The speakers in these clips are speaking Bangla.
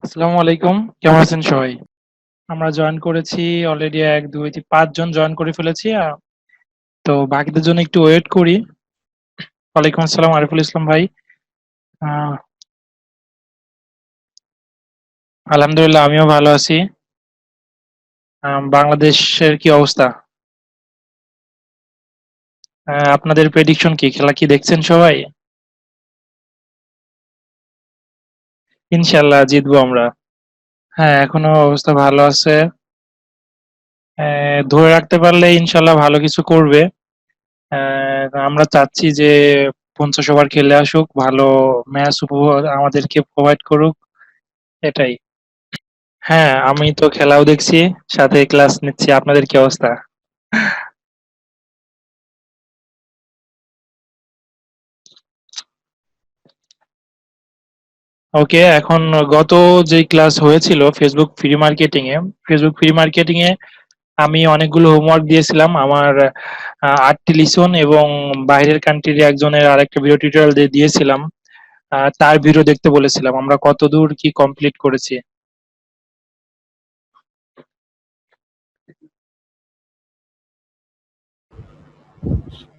আসসালামু আলাইকুম। কেমন আছেন সবাই? আমরা জয়েন করেছি অলরেডি ১, ২, ৫ জন জয়েন করে ফেলেছি। তো বাকিদের জন্য একটু ওয়েট করি। ওয়ালাইকুম আসসালাম আরিফুল ইসলাম ভাই। আ আলহামদুলিল্লাহ আমিও ভালো আছি। বাংলাদেশের কি অবস্থা? আপনাদের প্রেডিকশন কি? খেলা কি দেখছেন সবাই? ইনশাআল্লাহ জিতবো আমরা। হ্যাঁ, এখনো অবস্থা ভালো আছে। ধরে রাখতে পারলে ইনশাআল্লাহ ভালো কিছু করবে। আমরা চাচ্ছি যে ৫০ ওভার খেলে আসুক, ভালো ম্যাচ উপহার আমাদেরকে প্রোভাইড করুক, এটাই। হ্যাঁ, আমি তো খেলাও দেখছি, সাথে ক্লাস নিচ্ছি। আপনাদের কি অবস্থা? ওকে, এখন গত যেই ক্লাস হয়েছিল ফেসবুক ফ্রি মার্কেটিং এ আমি অনেকগুলো হোমওয়ার্ক দিয়েছিলাম। আমার ৮টি লিসন এবং বাইরের কান্ট্রির একজনের আরেকটা ভিডিও টিউটোরিয়াল দিয়েছিলাম। তার ভিডিও দেখতে বলেছিলাম। আমরা কতদূর কি কমপ্লিট করেছি।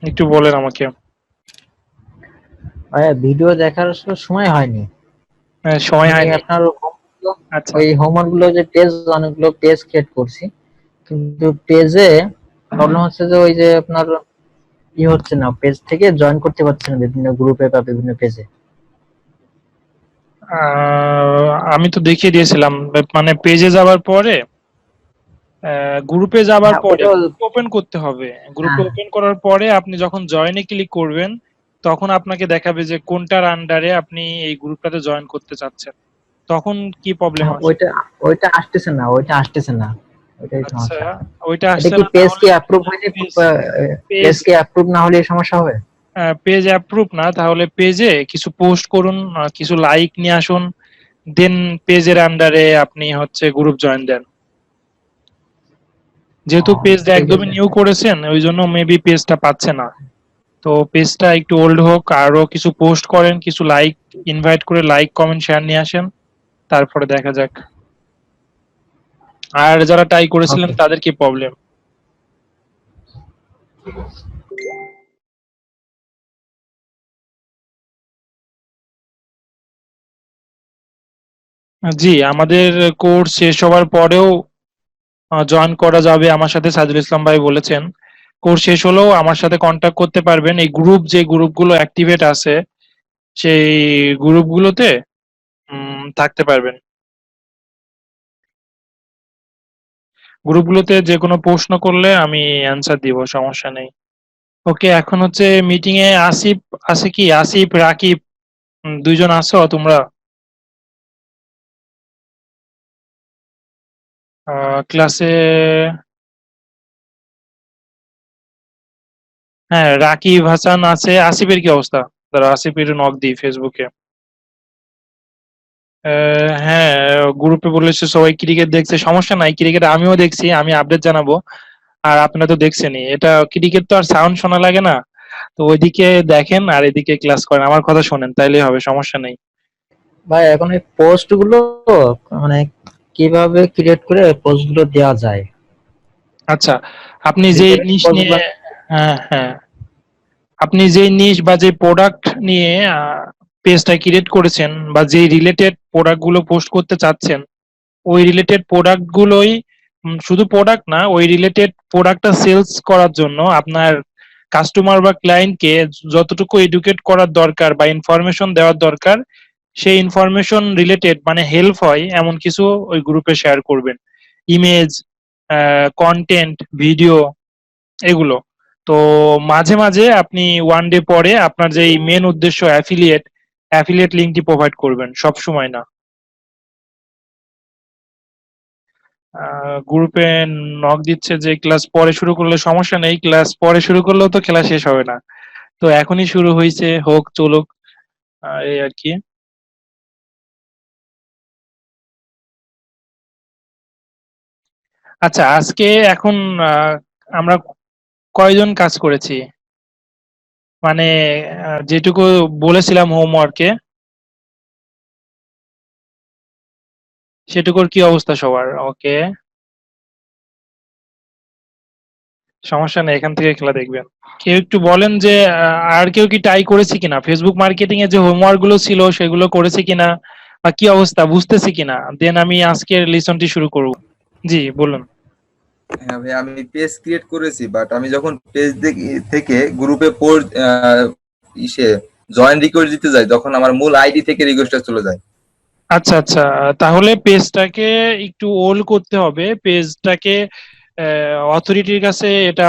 একটু বলেন আমাকে। ভাইয়া ভিডিও দেখার আসলে সময় হয়নি। সময় আমি হয়নি। আপনার আচ্ছা। ওই হোমওয়ার্ক গুলো যে অনেকগুলো পেজ ক্রিয়েট করছি, কিন্তু পেজে প্রবলেম হচ্ছে যে ওই যে আপনার হচ্ছে না, পেজ থেকে জয়েন করতে পারছি না বিভিন্ন গ্রুপে বা বিভিন্ন পেজে। আমি তো দেখিয়ে দিয়েছিলাম। মানে পেজে যাওয়ার পরে গ্রুপে যাবার হ্যাঁ পরে ওইটা। গ্রুপ ওপেন করতে হবে। গ্রুপে হ্যাঁ ওপেন করার পরে আপনি যখন জয়েনে ক্লিক করবেন, তখন আপনাকে দেখাবে যে কোনটার আন্ডারে আপনি এই গ্রুপটাতে জয়েন করতে চাচ্ছেন। তখন কি প্রবলেম হ্যাঁ, আসে? ওইটা ওইটা আসতেছে না, ওইটাই আচ্ছা, সমস্যা। ওইটা এটা আসছে কি না পেজ কি তাহলে অ্যাপ্রুভ হয়নি? পেজ পেজ পেজ কি অ্যাপ্রুভ না হলে এই সমস্যা হবে? পেজ অ্যাপ্রুভ না, তাহলে পেজে কিছু পোস্ট করুন, কিছু লাইক নিয়ে আসুন। দেন পেজের আন্ডারে আপনি হচ্ছে গ্রুপ জয়েন দেন। ও, যেহেতু পেজটা ঠিক একদমই আছে। নিউ করেছেন, ওই জন্য মেবি পেজটা পাচ্ছে না। তো পেজটা একটু ওল্ড হোক, আরো কিছু পোস্ট করেন, কিছু লাইক ইনভাইট করে লাইক কমেন্ট শেয়ার নিয়ে আসেন, তারপরে দেখা যাক। আর যারা ট্রাই করেছিলেন ওকে। তাদের কি প্রবলেম? জি, আমাদের কোর্স শেষ হওয়ার পরেও জয়েন করা যাবে। আমার সাথে সাইদুল ইসলাম ভাই বলেছেন কোর্স শেষ হলেও আমার সাথে কন্ট্যাক্ট করতে পারবেন। এই গ্রুপ, যে গ্রুপগুলো অ্যাক্টিভেট আছে সেই গ্রুপগুলোতে থাকতে পারবেন। গ্রুপগুলোতে যে কোনো প্রশ্ন করলে আমি অ্যান্সার দিব, সমস্যা নেই। ওকে, এখন হচ্ছে মিটিং এ আসিফ আছে কি? আসিফ, রাকিব, ২ জন আছো তোমরা? ক্লাসে হ্যাঁ, রাকিব হাসান আছে। আসিফের কি অবস্থা? দাঁড়াও আসিফের নক দিই ফেসবুকে। হ্যাঁ, গ্রুপে বলেছে সবাই ক্রিকেট দেখছে। সমস্যা নাই, ক্রিকেট আমিও দেখছি, আমি আপডেট জানাবো। আর আপনারা তো দেখছেনই, এটা ক্রিকেট তো আর সাউন্ড শোনা লাগে না। তো ওইদিকে দেখেন আর এদিকে ক্লাস করেন, আমার কথা শোনেন, তাইলেই হবে, সমস্যা নেই। ভাই এখন এই পোস্ট গুলো মানে কিভাবে ক্রিয়েট করে পোস্ট গুলো দেওয়া যায়? আচ্ছা, আপনি যে রিলেটেড নিশ পোস্ট নিয়ে হ্যাঁ, হ্যাঁ। আপনি যেই নিশ বা যে প্রোডাক্ট নিয়ে পেজটা ক্রিয়েট করেছেন বা যেই রিলেটেড প্রোডাক্ট গুলো পোস্ট করতে চাচ্ছেন, ওই রিলেটেড প্রোডাক্ট গুলোই শুধু প্রোডাক্ট না, ওই রিলেটেড প্রোডাক্টটা সেলস করার জন্য আপনার কাস্টমার বা ক্লায়েন্টকে যতটুকু এডুকেট করার দরকার বা ইনফরমেশন দেওয়ার দরকার, সেই ইনফরমেশন রিলেটেড মানে হেল্প হয় এমন কিছু ওই গ্রুপে শেয়ার করবেন। ইমেজ, কন্টেন্ট, ভিডিও, এগুলো। তো মাঝে মাঝে আপনি ওয়ান ডে পরে আপনার যেই মেন উদ্দেশ্য অ্যাফিলিয়েট লিঙ্কটি প্রোভাইড করবেন, সব সময় না। গ্রুপে নক দিচ্ছে যে ক্লাস পরে শুরু করলে সমস্যা নেই, ক্লাস পরে শুরু করলেও তো খেলা শেষ হবে না। তো এখনই শুরু হয়েছে, হোক চলুক, এই আর কি। আচ্ছা, আজকে এখন আহ, আমরা কয়জন কাজ করেছি? মানে যেটুকু বলেছিলাম হোমওয়ার্কে। সেটুকুর কি অবস্থা সবার? ওকে, সমস্যা নেই, এখান থেকে খেলা দেখবেন। কেউ একটু বলেন যে আর কেউ কি ট্রাই করেছে কিনা, ফেসবুক মার্কেটিং এর যে হোমওয়ার্ক গুলো ছিল সেগুলো করেছে কিনা, বা কি অবস্থা বুঝতেছে কিনা, দেন আমি আজকের লিসনটি শুরু করব। জি বলুন। হ্যাঁ ভাই, আমি পেজ ক্রিয়েট করেছি, বাট আমি যখন পেজ থেকে গ্রুপে ইসে জয়েন রিকোয়েস্ট দিতে যাই, তখন আমার মূল আইডি থেকে রিকোয়েস্টটা চলে যায়। আচ্ছা আচ্ছা, তাহলে পেজটাকে একটু ওল্ড করতে হবে, পেজটাকে অথরিটির কাছে এটা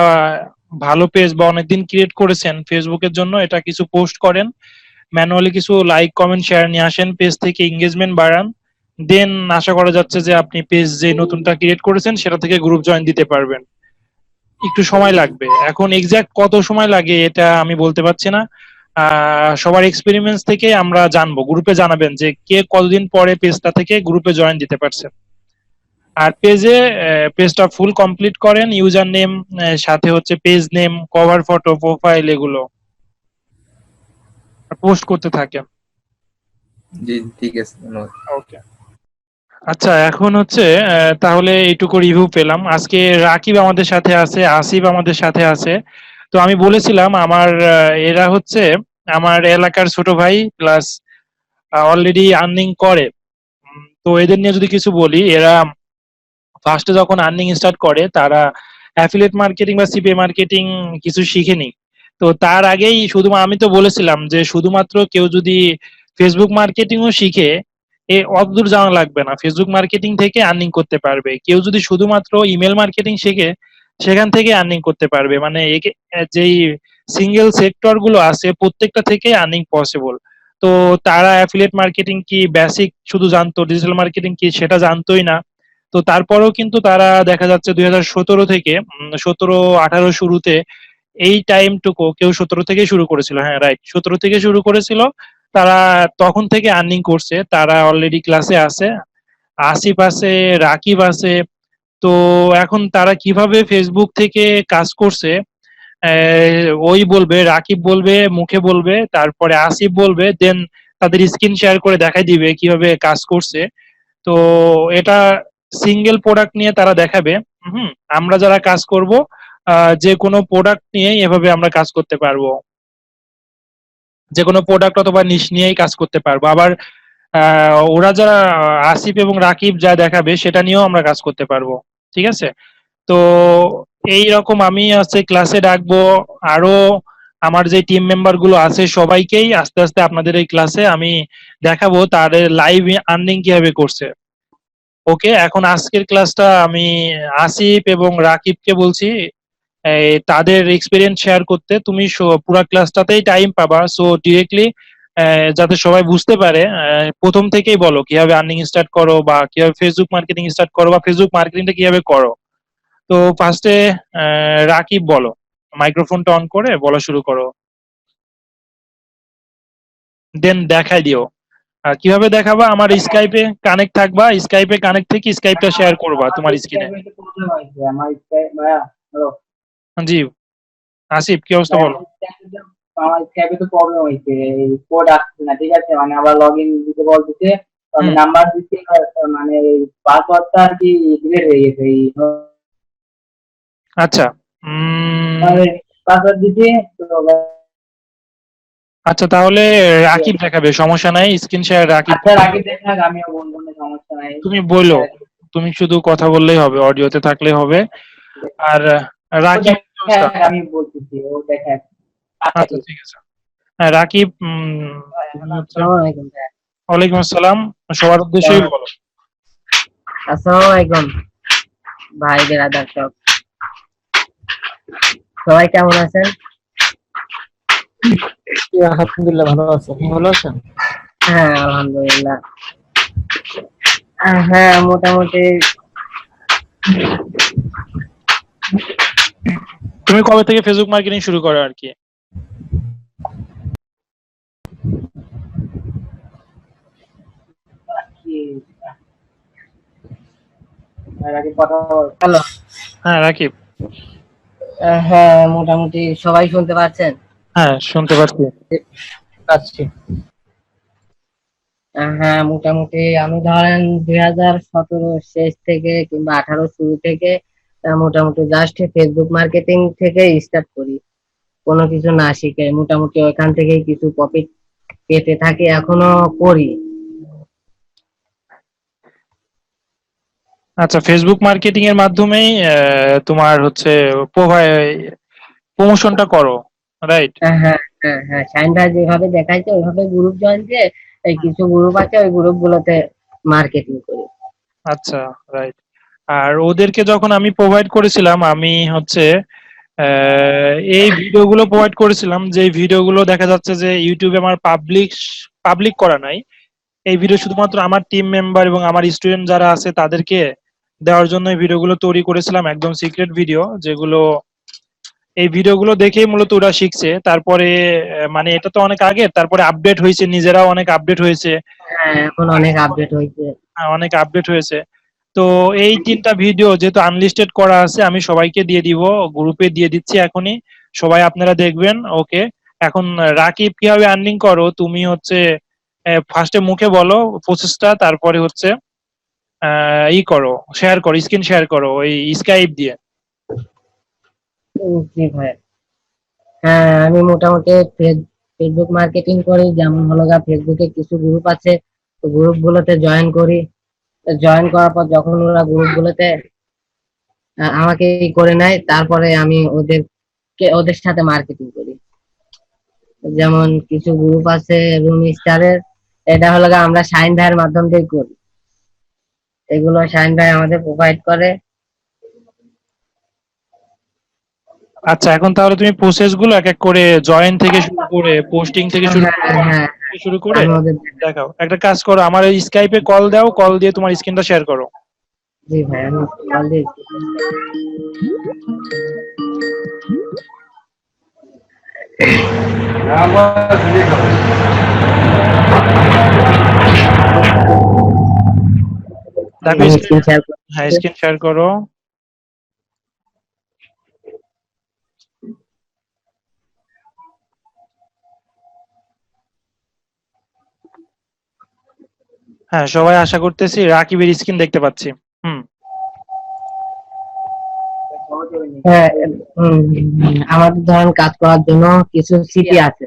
ভালো পেজ বা অনেকদিন ক্রিয়েট করেছেন ফেসবুকের জন্য, এটা কিছু পোস্ট করেন, ম্যানুয়ালি কিছু লাইক কমেন্ট শেয়ার নিয়ে আসেন, পেজ থেকে এঙ্গেজমেন্ট বাড়ান, দেন আশা করা যাচ্ছে যে আপনি পেজ যে নতুনটা ক্রিয়েট করেছেন সেটা থেকে গ্রুপ জয়েন দিতে পারবেন। একটু সময় লাগবে, এখন এক্সাক্ট কত সময় লাগে এটা আমি বলতে পারছি না। সবার এক্সপেরিমেন্স থেকে আমরা জানবো, গ্রুপে জানাবেন যে কে কতদিন পরে পেজটা থেকে গ্রুপে জয়েন দিতে পারছে। আর পেজটা ফুল কমপ্লিট করেন, ইউজার নেম সাথে হচ্ছে page name, cover photo, profile, এগুলো পোস্ট করতে থাকেন। জি ঠিক আছে, ধন্যবাদ। ওকে, আচ্ছা এখন হচ্ছে তাহলে এইটুকু রিভিউ পেলাম। আজকে রাকিব আমাদের সাথে আছে, আসিফ আমাদের সাথে আছে। তো আমি বলেছিলাম আমার এরা হচ্ছে আমার এলাকার ছোট ভাই, প্লাস অলরেডি আর্নিং করে। তো এদের নিয়ে যদি কিছু বলি, এরা ফার্স্টে যখন আর্নিং স্টার্ট করে তারা অ্যাফিলিয়েট মার্কেটিং বা সিপিএ মার্কেটিং কিছু শিখেনি। তো তার আগেই আমি তো বলেছিলাম যে শুধুমাত্র কেউ যদি ফেসবুক মার্কেটিংও শিখে, অতদূর জানা লাগবে না, ফেসবুক মার্কেটিং থেকে আর্নিং করতে পারবে। কেউ যদি শুধুমাত্র ইমেল মার্কেটিং শিখে, সেখান থেকে আর্নিং করতে পারবে। মানে যেই সিঙ্গেল সেক্টর গুলো আছে প্রত্যেকটা থেকে আর্নিং পসিবল। তো তারা অ্যাফিলিয়েট মার্কেটিং কি বেসিক শুধু জানতো, ডিজিটাল মার্কেটিং কি সেটা জানতোই না। তো তারপরেও কিন্তু তারা দেখা যাচ্ছে 2017 থেকে 17-18 শুরুতে, এই টাইমটুকু কেউ 17 থেকে শুরু করেছিল, হ্যাঁ রাইট, 17 থেকে শুরু করেছিল। তারা তখন থেকে আর্নিং করছে, তারা অলরেডি ক্লাসে আছে, আসিফ আছে, রাকিব আছে। তো এখন তারা কিভাবে ফেসবুক থেকে কাজ করছে, ওই বলবে, রাকিব বলবে, মুখে বলবে, তারপরে আসিফ বলবে, দেন তাদের স্ক্রিন শেয়ার করে দেখাই দিবে কিভাবে কাজ করছে। তো এটা সিঙ্গেল প্রোডাক্ট নিয়ে তারা দেখাবে। হুম, আমরা যারা কাজ করব যে কোনো প্রোডাক্ট নিয়েই এভাবে আমরা কাজ করতে পারবো, যে কোনো প্রোডাক্ট অথবা নিশ নিয়েই কাজ করতে পারবো। আবার ওরা যারা আসিফ এবং রাকিব যা দেখাবে সেটা নিয়েও আমরা কাজ করতে পারবো। ঠিক আছে, তো এই রকম আমি আছে ক্লাসে ডাকবো আরো, আমার যে টিম মেম্বার গুলো আছে সবাইকেই আস্তে আস্তে আপনাদের এই ক্লাসে আমি দেখাবো তাদের লাইভ আর্নিং কিভাবে করছে। ওকে, এখন আজকের ক্লাসটা আমি আসিফ এবং রাকিবকে বলছি তাদের এক্সপিরিয়েন্স শেয়ার করতে। তুমি পুরো ক্লাসটাতেই টাইম পাবা, সো ডিরেক্টলি যাতে সবাই বুঝতে পারে, প্রথম থেকেই বলো কিভাবে আর্নিং স্টার্ট করো, বা কিভাবে ফেসবুক মার্কেটিং স্টার্ট করো, বা ফেসবুক মার্কেটিংটা কিভাবে করো। তো ফার্স্টে রাকিব বলো, মাইক্রোফোনটা অন করে বলা শুরু করো, দেন দেখাই দিও। আর কিভাবে দেখাবা, আমার স্কাইপে কানেক্ট থাকবা, স্কাইপে কানেক্ট থেকে স্কাইপটা শেয়ার করবা তোমার স্ক্রিনে। জি আসিফ, কি অবস্থা বলো। আমার স্ক্যাবে তো প্রবলেম হয়েছে, কোড আসছে না, ঠিক আছে, মানে আবার লগ ইন দিতে বলতেছে, তো আমি নাম্বার দিচ্ছি, মানে পাসওয়ার্ডটা আর কি ডিলিট হয়ে গেছে, এই আচ্ছা পাসওয়ার্ড দিচ্ছি তো। আচ্ছা তাহলে রাকিব দেখাবে, সমস্যা নাই, স্ক্রিন শেয়ার রাকিব। আচ্ছা রাখি দেখাক, আমিও বলবো না, সমস্যা নাই। তুমি বলো, তুমি শুধু কথা বললেই হবে, অডিওতে থাকলেই হবে। আর রাকিব কি অবস্থা? আমি বলতেছি, ও দেখাক। আচ্ছা ঠিক আছে। হ্যাঁ রাকিব, তুমি হচ্ছে। ওয়ালাইকুম আসসালাম, সবার উদ্দেশ্যেই বলো। আসসালামু আলাইকুম ভাই বেরাদার সব, সবাই কেমন আছেন? আলহামদুলিল্লাহ ভালো আছি, আপনি ভালো আছেন? হ্যাঁ আলহামদুলিল্লাহ, হ্যাঁ মোটামুটি। তুমি কবে থেকে ফেসবুক মার্কেটিং শুরু করো আর কি? হ্যালো, হ্যাঁ রাকিব। হ্যাঁ মোটামুটি সবাই শুনতে পাচ্ছেন? হ্যাঁ শুনতে পাচ্ছি। পাচ্ছি। হ্যাঁ, মোটামুটি আমি ধরেন 2017 শেষ থেকে কিংবা 18 শুরু থেকে মোটামুটি জাস্ট ফেসবুক মার্কেটিং থেকে স্টার্ট করি, কোনো কিছু না শিখে মোটামুটি ওইখান থেকেই কিছু প্রফিট পেতে থাকি, এখনো করি। আচ্ছা, ফেসবুক মার্কেটিং এর মাধ্যমেই তোমার হচ্ছে প্রমোশনটা করো, রাইট? হ্যাঁ, হ্যাঁ, হ্যাঁ, শাইন ভাই যেভাবে দেখাইছে ওইভাবে গ্রুপ জয়েন দিয়ে এই কিছু গ্রুপ আছে ওই গ্রুপ গুলোতে মার্কেটিং করি। আচ্ছা, রাইট। আর ওদেরকে যখন আমি প্রোভাইড করেছিলাম, আমি হচ্ছে এই ভিডিওগুলো প্রোভাইড করেছিলাম, যে ভিডিওগুলো দেখা যাচ্ছে যে ইউটিউবে আমার পাবলিক করা নাই। এই ভিডিও শুধুমাত্র আমার টিম মেম্বার এবং আমার স্টুডেন্ট যারা আছে তাদেরকে দেওয়ার জন্য এই ভিডিওগুলো তৈরি করেছিলাম, একদম সিক্রেট ভিডিও, যেগুলো এই ভিডিওগুলো দেখেই মূলত ওরা শিখছে। তারপরে মানে এটা তো অনেক আগে, তারপরে আপডেট হয়েছে, নিজেরাও অনেক আপডেট হয়েছে। হ্যাঁ, এখন অনেক আপডেট হয়েছে। অনেক আপডেট হয়েছে। তো এই ৩টা ভিডিও যেহেতু আনলিস্টেড করা আছে, আমি সবাইকে দিয়ে দিব, গ্রুপে দিয়ে দিচ্ছি এখনই। সবাই আপনারা দেখবেন, ওকে? এখন রাকিব, কিভাবে আর্নিং করো তুমি হচ্ছে ফার্স্টে মুখে বলো প্রসেসটা, তারপরে হচ্ছে করো, শেয়ার করো, স্ক্রিন শেয়ার করো ওই স্কাইপ দিয়ে। জি ভাই। হ্যাঁ, আমি মোটামুটি ফেসবুক মার্কেটিং করি, যেমন হলো গা ফেসবুকে কিছু গ্রুপ আছে, তো গ্রুপ গুলোতে জয়েন করি। জয়েন করার পর যখন ওরা গ্রুপ গুলোতে আমাকে ই করে নেয়, তারপরে আমি ওদের সাথে মার্কেটিং করি। যেমন কিছু গ্রুপ আছে রুম স্টারের, এটা হলো গা আমরা শাইন ভাইয়ের মাধ্যম দিয়ে করি, এগুলো শাইন ভাই আমাদের প্রোভাইড করে। আচ্ছা, এখন তাহলে তুমি প্রসেস গুলো এক এক করে, জয়েন থেকে শুরু করে, পোস্টিং থেকে শুরু হ্যাঁ, করে, হ্যাঁ, শুরু করে আমি ওদের। দেখাও। একটা কাজ করো, আমার এই স্কাইপে কল দাও, কল দিয়ে তোমার স্ক্রিনটা শেয়ার করো। জি ভাই, আমি কল দিয়েছি। দেখো আমি স্ক্রিন, স্ক্রিন শেয়ার হ্যাঁ করছি। স্ক্রিন শেয়ার করো। হ্যাঁ, সবাই আশা করতেছি রাকিবের স্ক্রিন দেখতে পাচ্ছি। হুম। হ্যাঁ, আমাদের ধরেন কাজ করার জন্য কিছু সিটি আছে।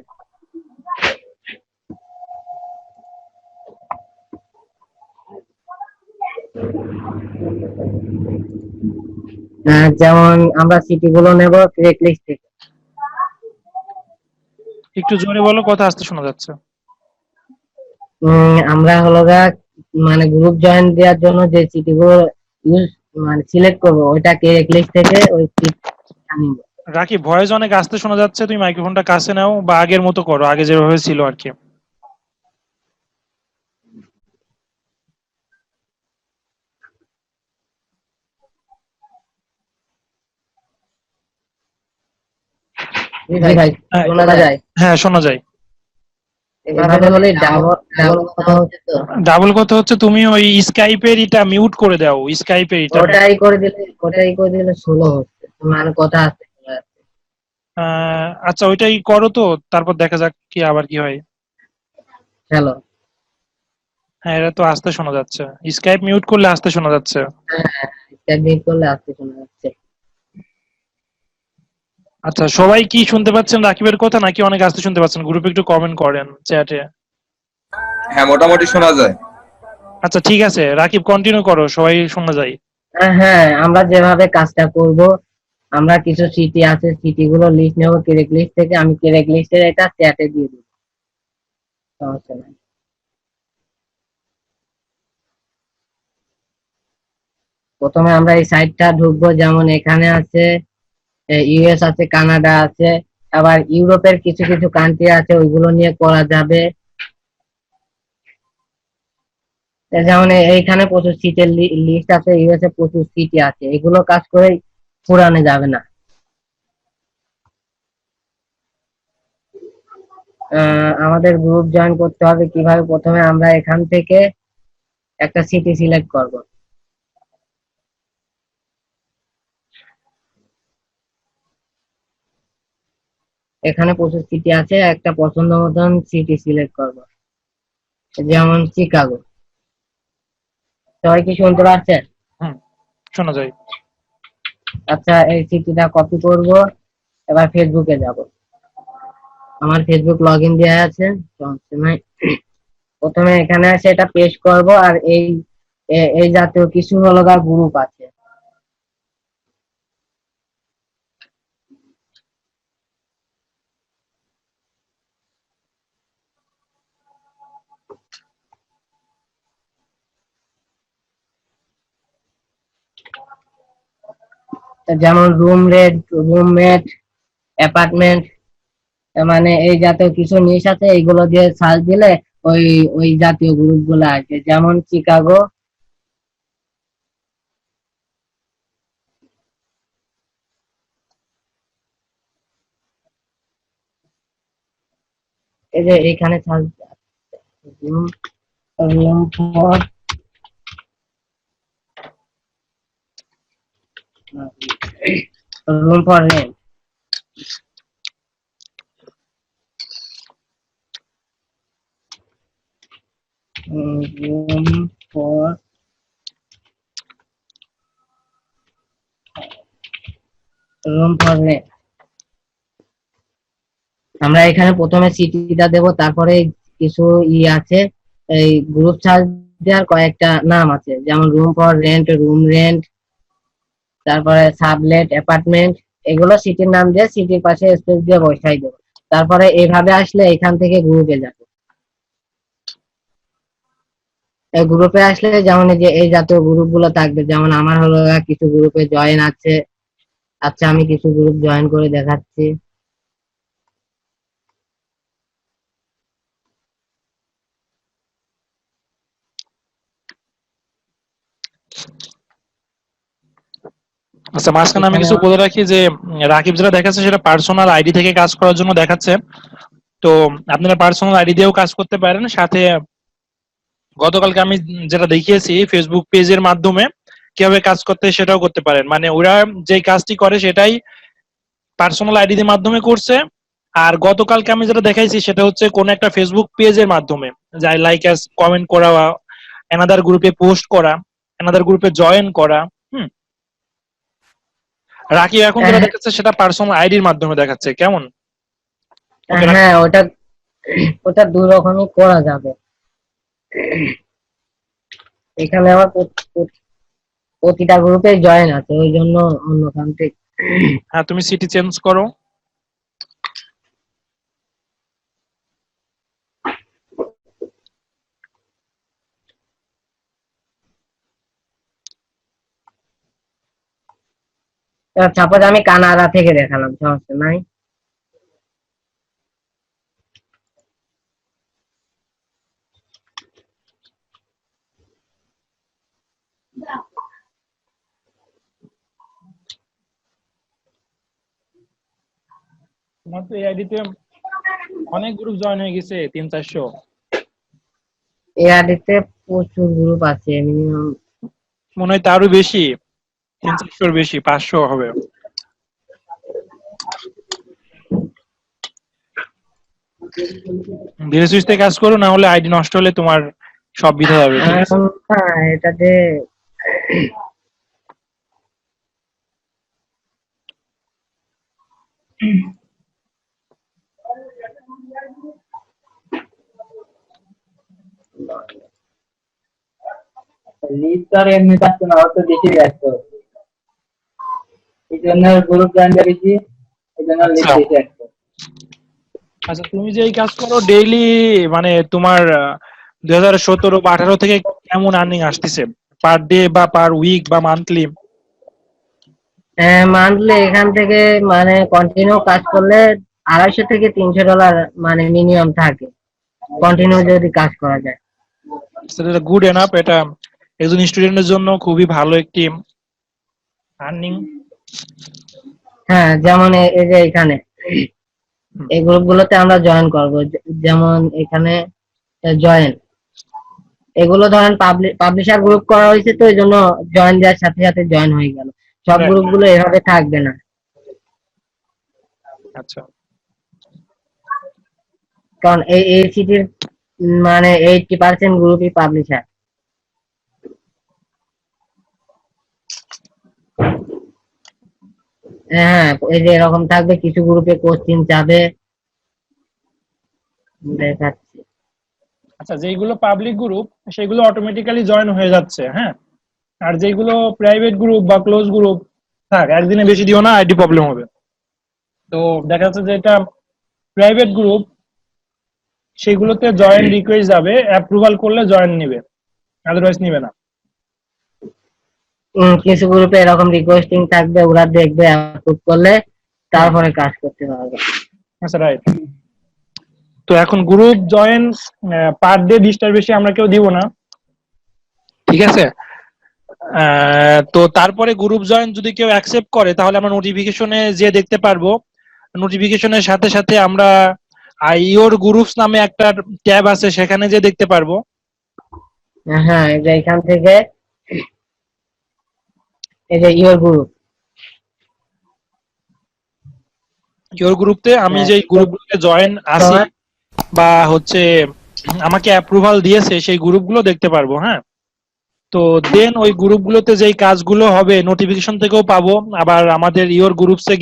যেমন আমরা সিটি গুলো নেব ক্রেক লিস্ট থেকে। একটু জোরে বলো, কথা আসতে শোনা যাচ্ছে। আমরা হলো গা মানে গ্রুপ জয়েন দেওয়ার জন্য যে সিটি গুলো ইউজ মানে সিলেক্ট করবো, ওইটা ক্রেক লিস্ট থেকে ওই সিট নিব। রাকিব, ভয়েস অনেক আসতে শোনা যাচ্ছে, তুমি মাইক্রোফোনটা কাছে নাও বা আগের মতো করো, আগে যেভাবে ছিল আর কি। জি ভাই, হ্যাঁ, শোনা যায়? হ্যাঁ শোনা যায়। এভাবে হলে ডাবল ডাবল কথা হচ্ছে তো। ডাবল কথা হচ্ছে, তুমি ওই স্কাইপের এটা মিউট করে দাও, স্কাইপের এটা ওটাই করে দিলে স্লো হচ্ছে, মানে কথা আসছে। আচ্ছা, ওইটাই করো তো, তারপর দেখা যাক কি আবার কি হয়। হ্যালো। হ্যাঁ, এটা তো আসতে শোনা যাচ্ছে, স্কাইপ মিউট করলে আসতে শোনা যাচ্ছে। হ্যাঁ, স্টেপ মিট করলে আসতে শোনা যাচ্ছে। আচ্ছা, সবাই কি শুনতে পাচ্ছেন রাকিবের কথা, নাকি অনেক আসতে শুনতে পাচ্ছেন? গ্রুপে একটু কমেন্ট করেন, চ্যাটে। হ্যাঁ, মোটামুটি শোনা যায়। আচ্ছা, ঠিক আছে, রাকিব কন্টিনিউ করো, সবাই শোনা যায়। হ্যাঁ, আমরা যেভাবে কাজটা করব, আমরা কিছু সিটি আছে, সিটি গুলো লিস্ট নেবো ক্রেক লিস্ট থেকে, আমি ক্রেক লিস্টের এটা চ্যাটে দিয়ে দিব, সমস্যা নাই। প্রথমে আমরা এই সাইটটা ঢুকবো, যেমন এখানে আছে ইউএস আছে, কানাডা আছে, আবার ইউরোপের কিছু কিছু কান্ট্রি আছে, ওইগুলো নিয়ে করা যাবে। যেমন এইখানে প্রচুর সিটের লিস্ট আছে, ইউএস এ প্রচুর সিটি আছে, এগুলো কাজ করে পুরানো যাবে না। আমাদের গ্রুপ জয়েন করতে হবে কিভাবে? প্রথমে আমরা এখান থেকে একটা সিটি সিলেক্ট করব। এখানে প্রচুর সিটি আছে, একটা পছন্দ মতন সিটি সিলেক্ট করব। যেমন চিকাগো। সবাই কি শুনতে পাচ্ছেন? হুম, শোনা যায়। আচ্ছা, এই সিটিটা কপি করব, এবার ফেসবুকে যাব। আমার ফেসবুক লগ ইন দেওয়া আছে, সমস্যা নাই। প্রথমে এখানে এসে এটা পেস্ট করব, আর এই জাতীয় কিছু হলো গ্রুপ আছে। যেমন রুমমেট, অ্যাপার্টমেন্ট, মানে এই জাতীয় কিছু জিনিস আছে, এইগুলো দিয়ে সার্চ দিলে ওই ওই জাতীয় গ্রুপ গুলো আসবে, যেমন চিকাগো। এই যে এখানে search, room room for room for rent, room for room for rent. আমরা এখানে প্রথমে সিটিটা দেব, তারপরে কিছু আছে, এই গ্রুপ সার্চ দেওয়ার কয়েকটা নাম আছে, যেমন room for rent, room rent, তারপরে সাবলেট, অ্যাপার্টমেন্ট। এগুলো সিটির নাম দিয়ে সিটির পাশে স্পেস দিয়ে বসাই দেবো। তারপরে এইভাবে আসলে এখান থেকে গ্রুপে যাবে। এই গ্রুপে আসলে যেমন এই যে এই জাতীয় গ্রুপ গুলো থাকবে, যেমন আমার হলো কিছু গ্রুপে জয়েন আছে। আচ্ছা, আমি কিছু গ্রুপ জয়েন করে দেখাচ্ছি। আচ্ছা, মাঝখানে আমি এখানে কিছু বলে রাখি যে রাকিব যেটা দেখাচ্ছে সেটা পার্সোনাল আইডি থেকে কাজ করার জন্য দেখাচ্ছে। তো আপনারা পার্সোনাল আইডি দিয়েও কাজ করতে পারেন। সাথে গতকালকে আমি যেটা দেখিয়েছি ফেসবুক পেজের মাধ্যমে কিভাবে কাজ করতে হয় সেটাও করতে পারেন। মানে ওরা যে কাজটি করে সেটাই পার্সোনাল আইডি এর মাধ্যমে করছে। আর গতকালকে আমি যেটা দেখাইছি সেটা হচ্ছে কোন একটা ফেসবুক পেজের মাধ্যমে, যাই লাইক অ্যাজ কমেন্ট করা, এনাদার গ্রুপে পোস্ট করা, এনাদার গ্রুপে জয়েন করা। হুম, রাকিব এখন যেটা হ্যাঁ, দেখাচ্ছে সেটা পার্সোনাল আইডির মাধ্যমে দেখাচ্ছে। কেমন? ওকে রাকিব? হ্যাঁ, ওটা ওটা দুই রকমই করা যাবে। এখানে আমার প্রতিটা গ্রুপে জয়েন আছে, ওই জন্য অন্যখান থেকে। হ্যাঁ, তুমি সিটি চেঞ্জ করো। সাপোজ আমি কানাডা থেকে দেখালাম, সমস্যা নাই। তোমার তো এই আইডিতে অনেক গ্রুপ জয়েন হয়ে গেছে, 300-400। এই আইডিতে প্রচুর গ্রুপ আছে, মিনিমাম। মনে হয় তারও বেশি, 300-400-র বেশি, 500 হবে। ধীরে সুস্থে কাজ করো, না হলে আইডি নষ্ট হলে তোমার সব বিধা যাবে। ঠিক আছে? এটাতে লিস্ট আর এমনি থাকতো না, হয়তো দেখে ব্যস্ত, এই জন্য গ্রুপ জয়েন করেছি, এই জন্য লিস্ট আচ্ছা দেখে আসতো। আচ্ছা, তুমি যে এই কাজ করো ডেইলি, মানে তোমার 2017 বা 18 থেকে কেমন আর্নিং আসতেছে পার ডে বা পার উইক বা মান্থলি? মান্থলি এখান থেকে, মানে কন্টিনিউ কাজ করলে $250 থেকে $300 মানে মিনিমাম থাকে, কন্টিনিউ যদি কাজ করা যায়। সেটা গুড এনাফ। এটা একজন স্টুডেন্টের জন্য খুবই ভালো একটি আর্নিং। হ্যাঁ, যেমন এই যে এখানে এই গ্রুপগুলোতে আমরা জয়েন করব, যেমন এখানে জয়েন, এগুলো ধরেন পাবলিশার গ্রুপ করা হয়েছে, তো এই জন্য জয়েন দেওয়ার সাথে সাথে জয়েন হয়ে গেল। সব গ্রুপগুলো এভাবে থাকবে না, আচ্ছা, কারণ এই সিটির মানে 80% গ্রুপই পাবলিশার। হ্যাঁ, এই যে এরকম থাকবে, কিছু গ্রুপে কোশ্চিন যাবে, দেখাচ্ছি। আচ্ছা, যেগুলো পাবলিক গ্রুপ সেগুলো অটোমেটিক্যালি জয়েন হয়ে যাচ্ছে, হ্যাঁ। আর যেগুলো প্রাইভেট গ্রুপ বা ক্লোজ গ্রুপ, থাক একদিনে বেশি দিও না, আইডি প্রবলেম হবে। তো দেখা যাচ্ছে যে এটা প্রাইভেট গ্রুপ, সেগুলোতে জয়েন রিকোয়েস্ট যাবে, অ্যাপ্রুভাল করলে জয়েন নিবে, আদারওয়াইজ নিবে না। কিছু গ্রুপে এরকম রিকোয়েস্টিং থাকবে, ওরা দেখবে, অ্যাপ্রুভ করলে তারপরে কাজ করতে পারবে। আচ্ছা, রাইট। তো এখন গ্রুপ জয়েন পার ডে 20টার বেশি আমরা কেউ দিব না, ঠিক আছে। তো তারপরে গ্রুপ জয়েন যদি কেউ অ্যাকসেপ্ট করে তাহলে আমরা নোটিফিকেশনে যে দেখতে পারবো, নোটিফিকেশনের সাথে সাথে আমরা ইওর গ্রুপস নামে একটা ট্যাব আছে, সেখানে যে দেখতে পারবো। হ্যাঁ, এই যে এখান থেকে, এই যে ইওর গ্রুপ, ইওর গ্রুপতে আমি যে গ্রুপগুলোতে জয়েন আছি বা হচ্ছে আমাকে অ্যাপ্রুভাল দিয়েছে সেই গ্রুপগুলো দেখতে পারবো, হ্যাঁ। তো দেন ওই গ্রুপগুলোতে যেই কাজগুলো হবে নোটিফিকেশন থেকেও পাবো, আবার আমাদের ইওর গ্রুপসে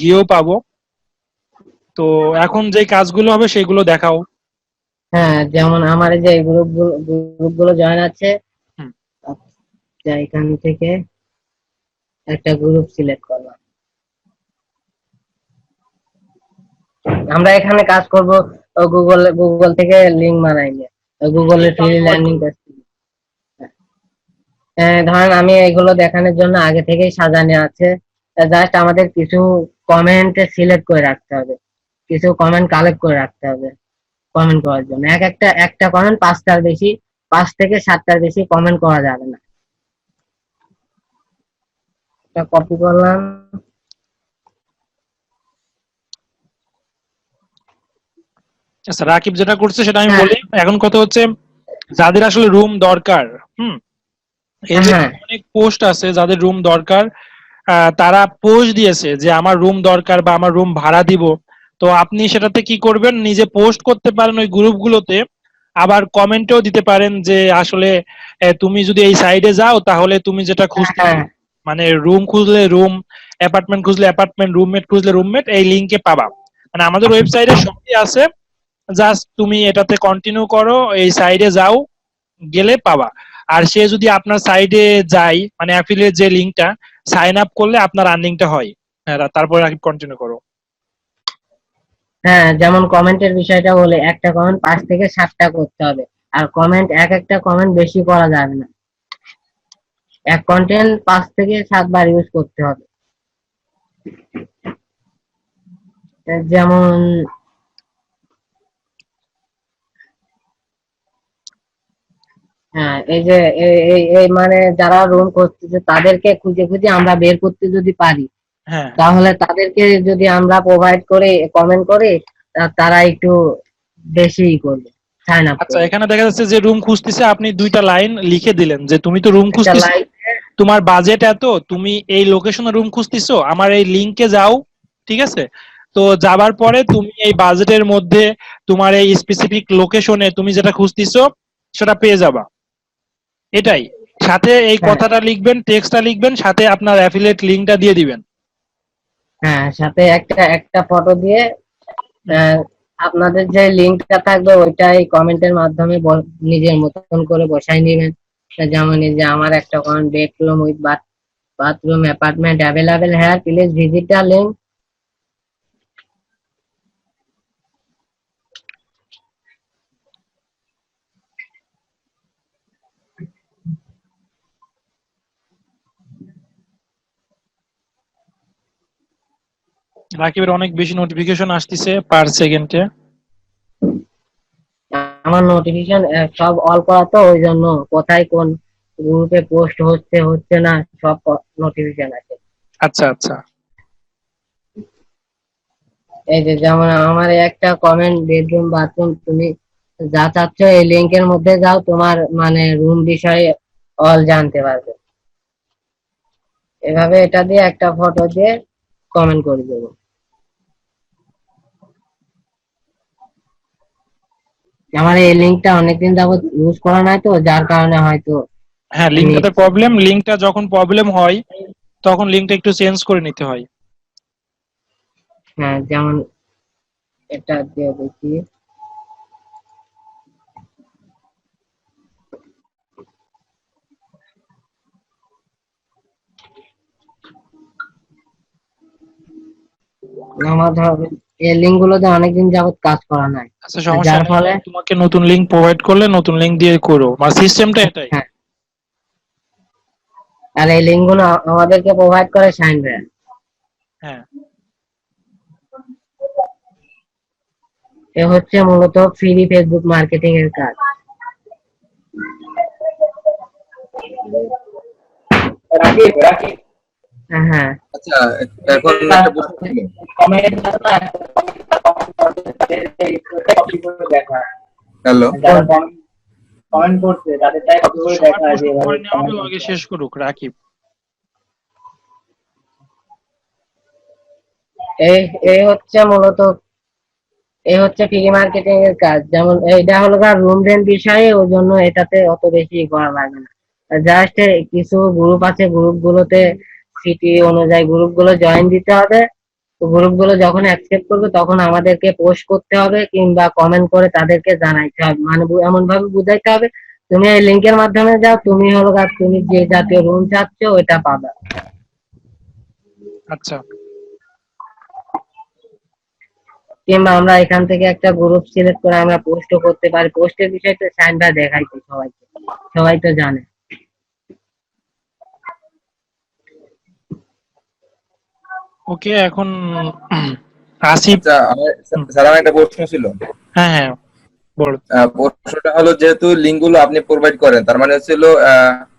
গিয়েও পাবো। তো এখন যেই কাজগুলো হবে সেগুলো দেখাও। হ্যাঁ, যেমন আমার এই যে গ্রুপগুলো জয়েন আছে, হুম। আচ্ছা, এখান থেকে একটা গ্রুপ সিলেক্ট করলাম। আমরা এখানে কাজ করব গুগল থেকে লিংক বানাই নিয়ে, গুগলের ফ্রি ল্যান্ডিং পেজ। ধরেন আমি এগুলো দেখানোর জন্য আগে থেকেই সাজানো আছে, জাস্ট আমাদের কিছু কমেন্ট সিলেক্ট করে রাখতে হবে, কিছু কমেন্ট কালেক্ট করে রাখতে হবে কমেন্ট করার জন্য। একটা কমেন্ট 5টার বেশি, 5 থেকে 7টার বেশি কমেন্ট করা যাবে না। এটা কপি করলাম। আচ্ছা, রাকিব যেটা করছে সেটা আমি হ্যাঁ, বলি। এখন কথা হচ্ছে, যাদের আসলে রুম দরকার, এই যে হ্যাঁ, অনেক পোস্ট আছে যাদের রুম দরকার, তারা পোস্ট দিয়েছে যে আমার রুম দরকার বা আমার রুম ভাড়া দিব। তো আপনি সেটাতে কি করবেন, নিজে পোস্ট করতে পারেন ওই গ্রুপগুলোতে, আবার কমেন্টেও দিতে পারেন যে আসলে তুমি যদি এই সাইডে যাও তাহলে তুমি যেটা খুঁজতেছো, হ্যাঁ, মানে রুম খুঁজলে রুম, অ্যাপার্টমেন্ট খুঁজলে অ্যাপার্টমেন্ট, রুমমেট খুঁজলে রুমমেট, এই লিঙ্কে পাবা। মানে আমাদের ওয়েবসাইটে সবই আছে, জাস্ট তুমি এটাতে কন্টিনিউ করো, এই সাইডে যাও, গেলে পাবা। আর সে যদি আপনার সাইডে যায়, মানে অ্যাফিলিয়েট যে লিংকটা, সাইন আপ করলে আপনার আর্নিংটা হয়। হ্যাঁ, তারপরে কন্টিনিউ করো। হ্যাঁ, যেমন কমেন্টের বিষয়টা বলে, একটা কমেন্ট 5 থেকে 7টা করতে হবে। আর কমেন্ট, একটা কমেন্ট বেশি করা যাবে না, এক কন্টেন্ট 5 থেকে 7 বার ইউজ করতে হবে। যেমন হ্যাঁ, এই যে এই মানে যারা রুম করতেছে তাদেরকে খুঁজে খুঁজে আমরা বের করতে যদি পারি, হ্যাঁ, তাহলে তাদেরকে যদি আমরা প্রোভাইড করে কমেন্ট করে, তারা একটু বেশি করবে, সাইন আপ আচ্ছা, করবে। এখানে দেখা যাচ্ছে যে রুম খুঁজতেছে, আপনি 2টা লাইন লিখে দিলেন যে তুমি তো রুম একটা খুঁজতেছো, লাইক, তোমার বাজেট এত, তুমি এই লোকেশনে রুম খুঁজতেছো, আমার এই লিংকে যাও, ঠিক আছে। তো যাবার পরে তুমি এই বাজেটের মধ্যে তোমার এই স্পেসিফিক লোকেশনে তুমি যেটা খুঁজতেছো সেটা পেয়ে যাবা, এটাই। সাথে এই হ্যাঁ, কথাটা লিখবেন, টেক্সটটা লিখবেন, সাথে আপনার অ্যাফিলিয়েট লিংকটা দিয়ে দিবেন। হ্যাঁ, সাথে একটা ফটো দিয়ে, হুম। আহ, আপনাদের যে লিঙ্কটা থাকবে ওইটাই কমেন্টের মাধ্যমে নিজের মতন করে বসাই নেবেন। যেমন এই যে আমার একটা comment, bedroom with bathroom apartment available হ্যাঁ, প্লিজ ভিজিট দ্য লিঙ্ক। রাকিবের অনেক বেশি নোটিফিকেশন আসতেছে পার সেকেন্ডে। আমার নোটিফিকেশন সব অল করা, তো ওই জন্য কোথায় কোন গ্রুপে পোস্ট হচ্ছে হচ্ছে না সব নোটিফিকেশন আছে। আচ্ছা, আচ্ছা। এই যে যেমন আমার একটা কমেন্ট, বেডরুম বাথরুম, তুমি যা চাচ্ছ এই লিঙ্কের মধ্যে যাও, তোমার মানে রুম বিষয়ে অল জানতে পারবে। এভাবে এটা দিয়ে একটা ফটো দিয়ে কমেন্ট করে দেবো। আমার এই লিঙ্কটা অনেকদিন যাবত ইউজ করা নাই তো, যার কারণে হয়তো হ্যাঁ, লিঙ্কটাতে প্রবলেম, লিঙ্কটা যখন প্রবলেম হয় তখন লিঙ্কটা একটু চেঞ্জ করে নিতে হয়। হ্যাঁ, যেমন এটা দিয়ে দেখি। আমার ধর এই লিঙ্ক গুলোতে অনেকদিন যাবত কাজ করা নাই, আচ্ছা, সমস্যা যার নেই, ফলে তোমাকে নতুন লিঙ্ক প্রোভাইড করলে নতুন লিঙ্ক দিয়ে করো, মানে সিস্টেমটা এটাই। হ্যাঁ, আর এই লিঙ্ক গুলো আমাদেরকে প্রোভাইড করে শাইন ভাই। হ্যাঁ, এ হচ্ছে মূলত ফ্রি ফেসবুক মার্কেটিং এর কাজ। রাকিব রাকিব হ্যাঁ, আচ্ছা, এখন একটা প্রশ্ন ছিল। কমেন্ট কপি করে দেখা, হ্যালো, যারা কমেন্ট করছে তাদেরটাই কপি করে সবার দেখা যে প্রশ্ন এভাবে পরে নেওয়া হবে, comment আগে করতে শেষ করুক রাকিব। এই এই হচ্ছে মূলত এই হচ্ছে ফ্রি মার্কেটিং এর কাজ। যেমন এটা হলো রুম রেন্ট বিষয়ে, ওই জন্য এটাতে অত বেশি করা লাগে না। জাস্ট কিছু গ্রুপ আছে, গ্রুপ গুলোতে সিটি অনুযায়ী গ্রুপ গুলো জয়েন দিতে হবে। তো গ্রুপ গুলো যখন অ্যাকসেপ্ট করবে তখন আমাদেরকে পোস্ট করতে হবে কিংবা কমেন্ট করে তাদেরকে জানাইতে হবে, মানে এমন ভাবে বুঝাইতে হবে তুমি এই লিঙ্কের মাধ্যমে যাও, তুমি তুমি যে জাতীয় রুম চাচ্ছ ওইটা পাবে। আচ্ছা, কিংবা আমরা এখান থেকে একটা গ্রুপ সিলেক্ট করে আমরা পোস্টও করতে পারি। পোস্টের বিষয়ে তো সাইনটা দেখাইছে সবাইকে, সবাই তো জানে। ওকে, এখন আসিফ। আচ্ছা স্যার, আমার একটা প্রশ্ন ছিল। হ্যাঁ হ্যাঁ, বলো। প্রশ্নটা হলো, যেহেতু লিঙ্ক গুলো আপনি প্রোভাইড করেন, তার মানে হচ্ছিল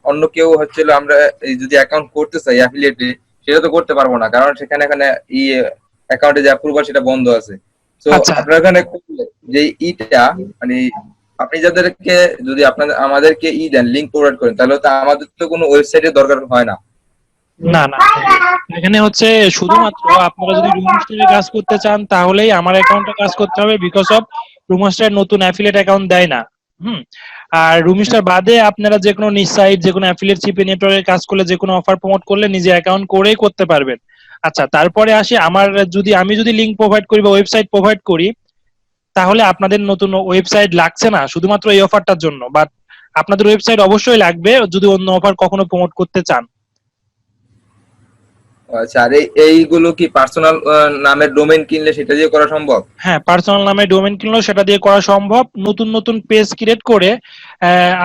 অন্য কেউ হচ্ছিল আমরা এই যদি অ্যাকাউন্ট করতে চাই অ্যাফিলিয়েটে, সেটা তো করতে পারবো না, কারণ সেখানে এখানে অ্যাকাউন্টে যে অ্যাপ্রুভাল সেটা বন্ধ আছে। তো আচ্ছা, আপনার এখানে যে ইটা মানে আপনি যাদেরকে যদি আপনাদের আমাদেরকে দেন, লিঙ্ক প্রোভাইড করেন, তাহলে তো আমাদের তো কোনো ওয়েবসাইটের দরকার হয় না। না না, এখানে হচ্ছে শুধুমাত্র আপনারা যদি রুমস্টারে কাজ করতে চান তাহলেই আমার অ্যাকাউন্টে কাজ করতে হবে, বিকজ অফ রুমস্টার নতুন অ্যাফিলিয়েট অ্যাকাউন্ট দেয় না। হুম। আর রুমস্টার বাদে আপনারা যে কোনো নিজ সাইট, যে কোনো অ্যাফিলিয়েট সিপি নেটওয়ার্কে কাজ করলে, যে কোনো অফার প্রমোট করলে নিজে অ্যাকাউন্ট করেই করতে পারবেন। আচ্ছা, তারপরে আসি আমার, আমি যদি লিঙ্ক প্রোভাইড করি বা ওয়েবসাইট প্রোভাইড করি, তাহলে আপনাদের নতুন ওয়েবসাইট লাগছে না শুধুমাত্র এই অফারটার জন্য, বাট আপনাদের ওয়েবসাইট অবশ্যই লাগবে যদি অন্য অফার কখনো প্রমোট করতে চান। আচ্ছা, আর এইগুলো কি পার্সোনাল নামের ডোমেইন কিনলে সেটা দিয়ে করা সম্ভব? হ্যাঁ, পার্সোনাল নামে ডোমেইন কিনলেও সেটা দিয়ে করা সম্ভব। নতুন নতুন পেজ ক্রিয়েট করে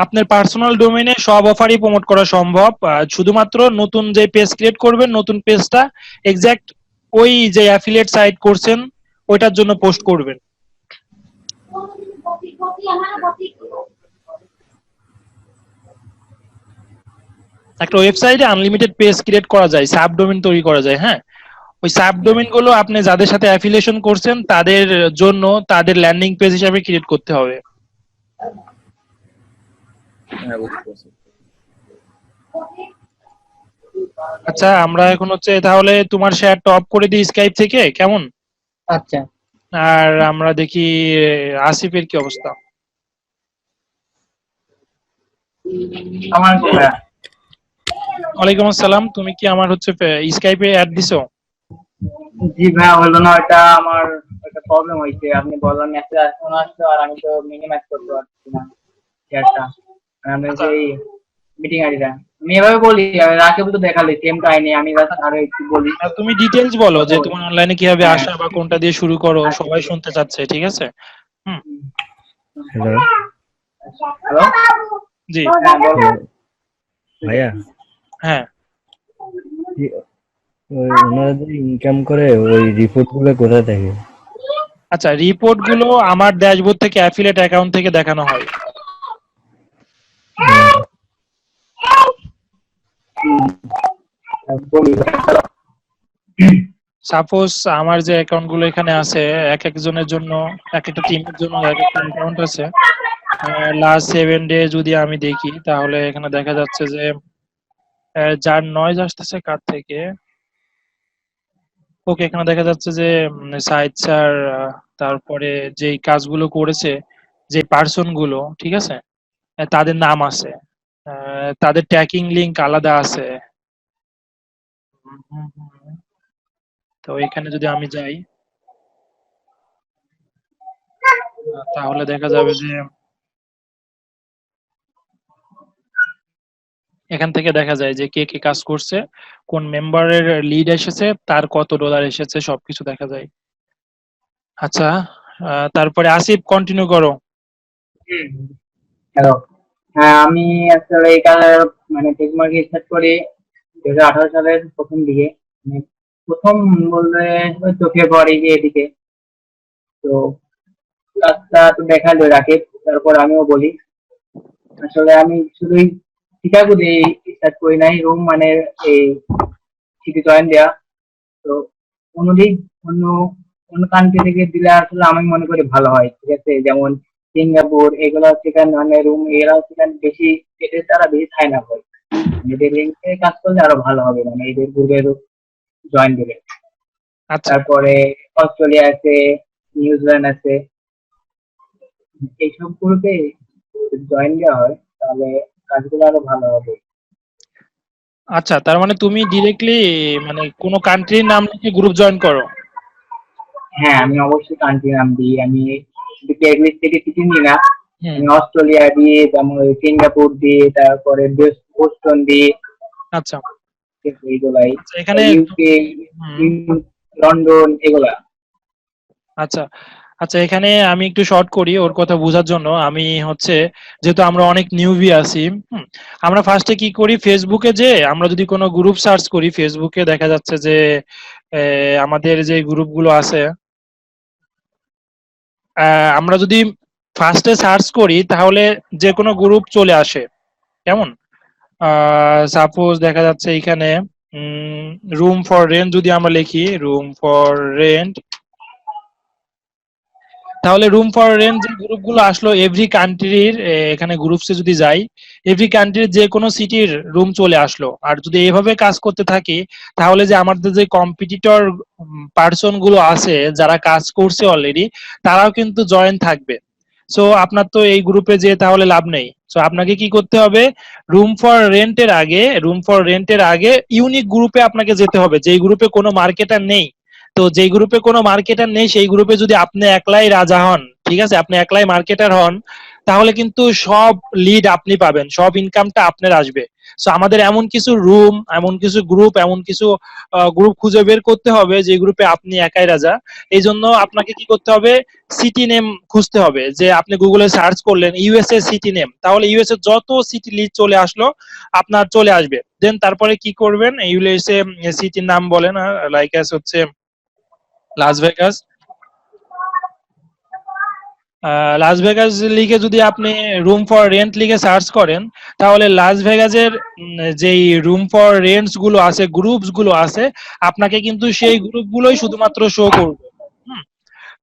আপনার পার্সোনাল ডোমেইনে সব অফারই প্রমোট করা সম্ভব। শুধুমাত্র নতুন যে পেজ ক্রিয়েট করবেন, নতুন পেজটা এক্সাক্ট ওই যে অ্যাফিলিয়েট সাইট করছেন ওইটার জন্য পোস্ট করবেন। একটা ওয়েবসাইটে আনলিমিটেড পেজ ক্রিয়েট করা যায়, সাবডোমেইন তৈরি করা যায়। হ্যাঁ, ওই সাবডোমেইন গুলো আপনি যাদের সাথে অ্যাফিলিয়েশন করছেন তাদের জন্য তাদের ল্যান্ডিং পেজ হিসাবে ক্রিয়েট করতে হবে। হ্যাঁ, বুঝতে পারছি। আচ্ছা, আমরা এখন হচ্ছে তাহলে তোমার শেয়ারটা অফ করে দিই স্কাইপ থেকে, কেমন? আচ্ছা, আর আমরা দেখি আসিফের কি অবস্থা। আমার ওয়ালাইকুম আসসালাম, তুমি কি আমার হচ্ছে স্কাইপে অ্যাড দিছো? জি ভাইয়া, হলো না, ওটা আমার একটা প্রবলেম হয়েছে। আপনি বললেন মেসেজ আসতে আসতো, আর আমি তো মিনিমাইজ করতে পারছি না শেয়ারটা। আমি আচ্ছা, যে মিটিং আইডিটা আমি এভাবে বলি, রাকিব তো দেখালে সেম কাহিনী, আমি জাস্ট আরো একটু বলি। তুমি ডিটেলস বলো যে তোমার অনলাইনে কিভাবে হ্যাঁ। আসা বা কোনটা দিয়ে শুরু করো, সবাই শুনতে চাচ্ছে, ঠিক আছে? হুম। হ্যালো হ্যালো, জি। হ্যাঁ বলো। ভাইয়া, হ্যাঁ, ওই ওনারা যে ইনকাম করে ওই রিপোর্ট গুলো কোথায় থাকে? আচ্ছা, রিপোর্ট গুলো আমার ড্যাশবোর্ড থেকে অ্যাফিলিয়েট অ্যাকাউন্ট থেকে দেখানো হয়। বলি। সাপোজ আমার যে অ্যাকাউন্ট গুলো এখানে আছে, এক একজনের জন্য, এক একটা টিমের জন্য এক একটা অ্যাকাউন্ট আছে। লাস্ট 7 ডে যদি আমি দেখি তাহলে এখানে দেখা যাচ্ছে যে যার নয়েজ আসতেছে কার থেকে। ওকে, এখানে দেখা যাচ্ছে যে সাইদ স্যার তারপরে যেই কাজগুলো করেছে, যে পার্সন গুলো, ঠিক আছে, তাদের নাম আছে, তাদের ট্র্যাকিং লিংক আলাদা আছে। হুম, হুম, হুম। তো এখানে যদি আমি যাই, তাহলে দেখা যাবে যে এখান থেকে দেখা যায় যে কে কে কাজ করছে, কোন মেম্বারের লিড এসেছে, তার কত ডলার এসেছে, সবকিছু দেখা যায়। আচ্ছা, তারপরে আসিফ কন্টিনিউ করো। হ্যালো। হ্যাঁ, আমি আসলে এটা মানে টেকনোলজি স্টার্ট করি 2018 সালের প্রথম দিকে। মানে প্রথম বলতে ওই তো ফেব্রুয়ারি যে এদিকে। তো কাজটা তো দেখালো রাকেশ, তারপর আমিও বলি। আসলে আমি শুধুই শিকাগো দিয়ে স্টার্ট করি নাই, রুম মানে এই সিটি জয়েন দেয়া। তো অন্যদিক অন্য অন্য কান্ট্রি থেকে দিলে আসলে আমি মনে করি ভালো হয়, ঠিক আছে? যেমন সিঙ্গাপুর, এগুলো সেখানে মানে রুম এরা সেখানে বেশি, এদের তারা বেশি সাইন আপ হয়। এদের লিঙ্কে কাজ করলে আরো ভালো হবে, মানে এদের গ্রুপে জয়েন দিলে। আচ্ছা, তারপরে অস্ট্রেলিয়া আছে, নিউজিল্যান্ড আছে, এইসব গ্রুপে জয়েন দেওয়া হয় তাহলে কাজগুলো আরো ভালো হবে। আচ্ছা, তার মানে তুমি ডিরেক্টলি মানে কোনো কান্ট্রির নাম লিখে গ্রুপ জয়েন করো? হ্যাঁ, আমি অবশ্যই কান্ট্রি নাম দিই। আমি শুধু প্লেলিস্ট থেকে কিছু নিই না, হুম। আমি অস্ট্রেলিয়া দিয়ে, যেমন ওই সিঙ্গাপুর দিয়ে, তারপরে বোস্টন দিয়ে, আচ্ছা, এইগুলাই আচ্ছা, এখানে ইউকে, হুম, লন্ডন এগুলা। আচ্ছা, আচ্ছা, এখানে আমি একটু শর্ট করি ওর কথা বোঝার জন্য। আমি হচ্ছে, যেহেতু আমরা অনেক নিউবি আছি, আমরা ফার্স্টে কি করি, ফেসবুকে যে আমরা যদি কোনো গ্রুপ সার্চ করি, ফেসবুকে দেখা যাচ্ছে যে আমাদের যে গ্রুপগুলো আছে, আমরা যদি ফার্স্টে সার্চ করি তাহলে যে কোনো গ্রুপ চলে আসে। কেমন? সাপোজ দেখা যাচ্ছে এখানে রুম ফর রেন্ট যদি আমরা লিখি, রুম ফর রেন্ট, তাহলে রুম ফর রেন্ট যে গ্রুপগুলো আসলো এভরি কান্ট্রির, এখানে গ্রুপসে যদি যাই, এভরি কান্ট্রির যে কোনো সিটির রুম চলে আসলো। আর যদি এভাবে কাজ করতে থাকি, তাহলে যে আমাদের যে কম্পিটিটর পার্সন গুলো আছে যারা কাজ করছে অলরেডি, তারাও কিন্তু জয়েন থাকবে। সো আপনার তো এই গ্রুপে যে তাহলে লাভ নেই। সো আপনাকে কি করতে হবে, রুম ফর রেন্টের আগে ইউনিক গ্রুপে আপনাকে যেতে হবে, যেই গ্রুপে কোনো মার্কেটার নেই। তো যেই গ্রুপে কোনো মার্কেটার নেই সেই গ্রুপে যদি আপনি একলাই রাজা হন, ঠিক আছে, আপনি একলাই মার্কেটার হন, তাহলে কিন্তু সব লিড আপনি পাবেন, সব ইনকামটা আপনার আসবে। সো আমাদের এমন কিছু রুম, এমন কিছু গ্রুপ, এমন কিছু গ্রুপ খুঁজে বের করতে হবে যে গ্রুপে আপনি একাই রাজা। এই জন্য আপনাকে কি করতে হবে, সিটি নেম খুঁজতে হবে। যে আপনি গুগলে সার্চ করলেন ইউএসএ সিটি নেম, তাহলে ইউএসএ যত সিটি লিড চলে আসলো আপনার চলে আসবে। দেন তারপরে কি করবেন, ইউএসএ সিটির নাম বলেন, লাইক হচ্ছে লাস ভেগাস। লাস ভেগাস লিখে যদি আপনি রুম ফর রেন্ট লিখে সার্চ করেন, তাহলে লাস ভেগাসের যেই রুম ফর রেন্টস গুলো আছে, গ্রুপস গুলো আছে, আপনাকে কিন্তু সেই গ্রুপগুলোই শুধুমাত্র শো করবে। হুম।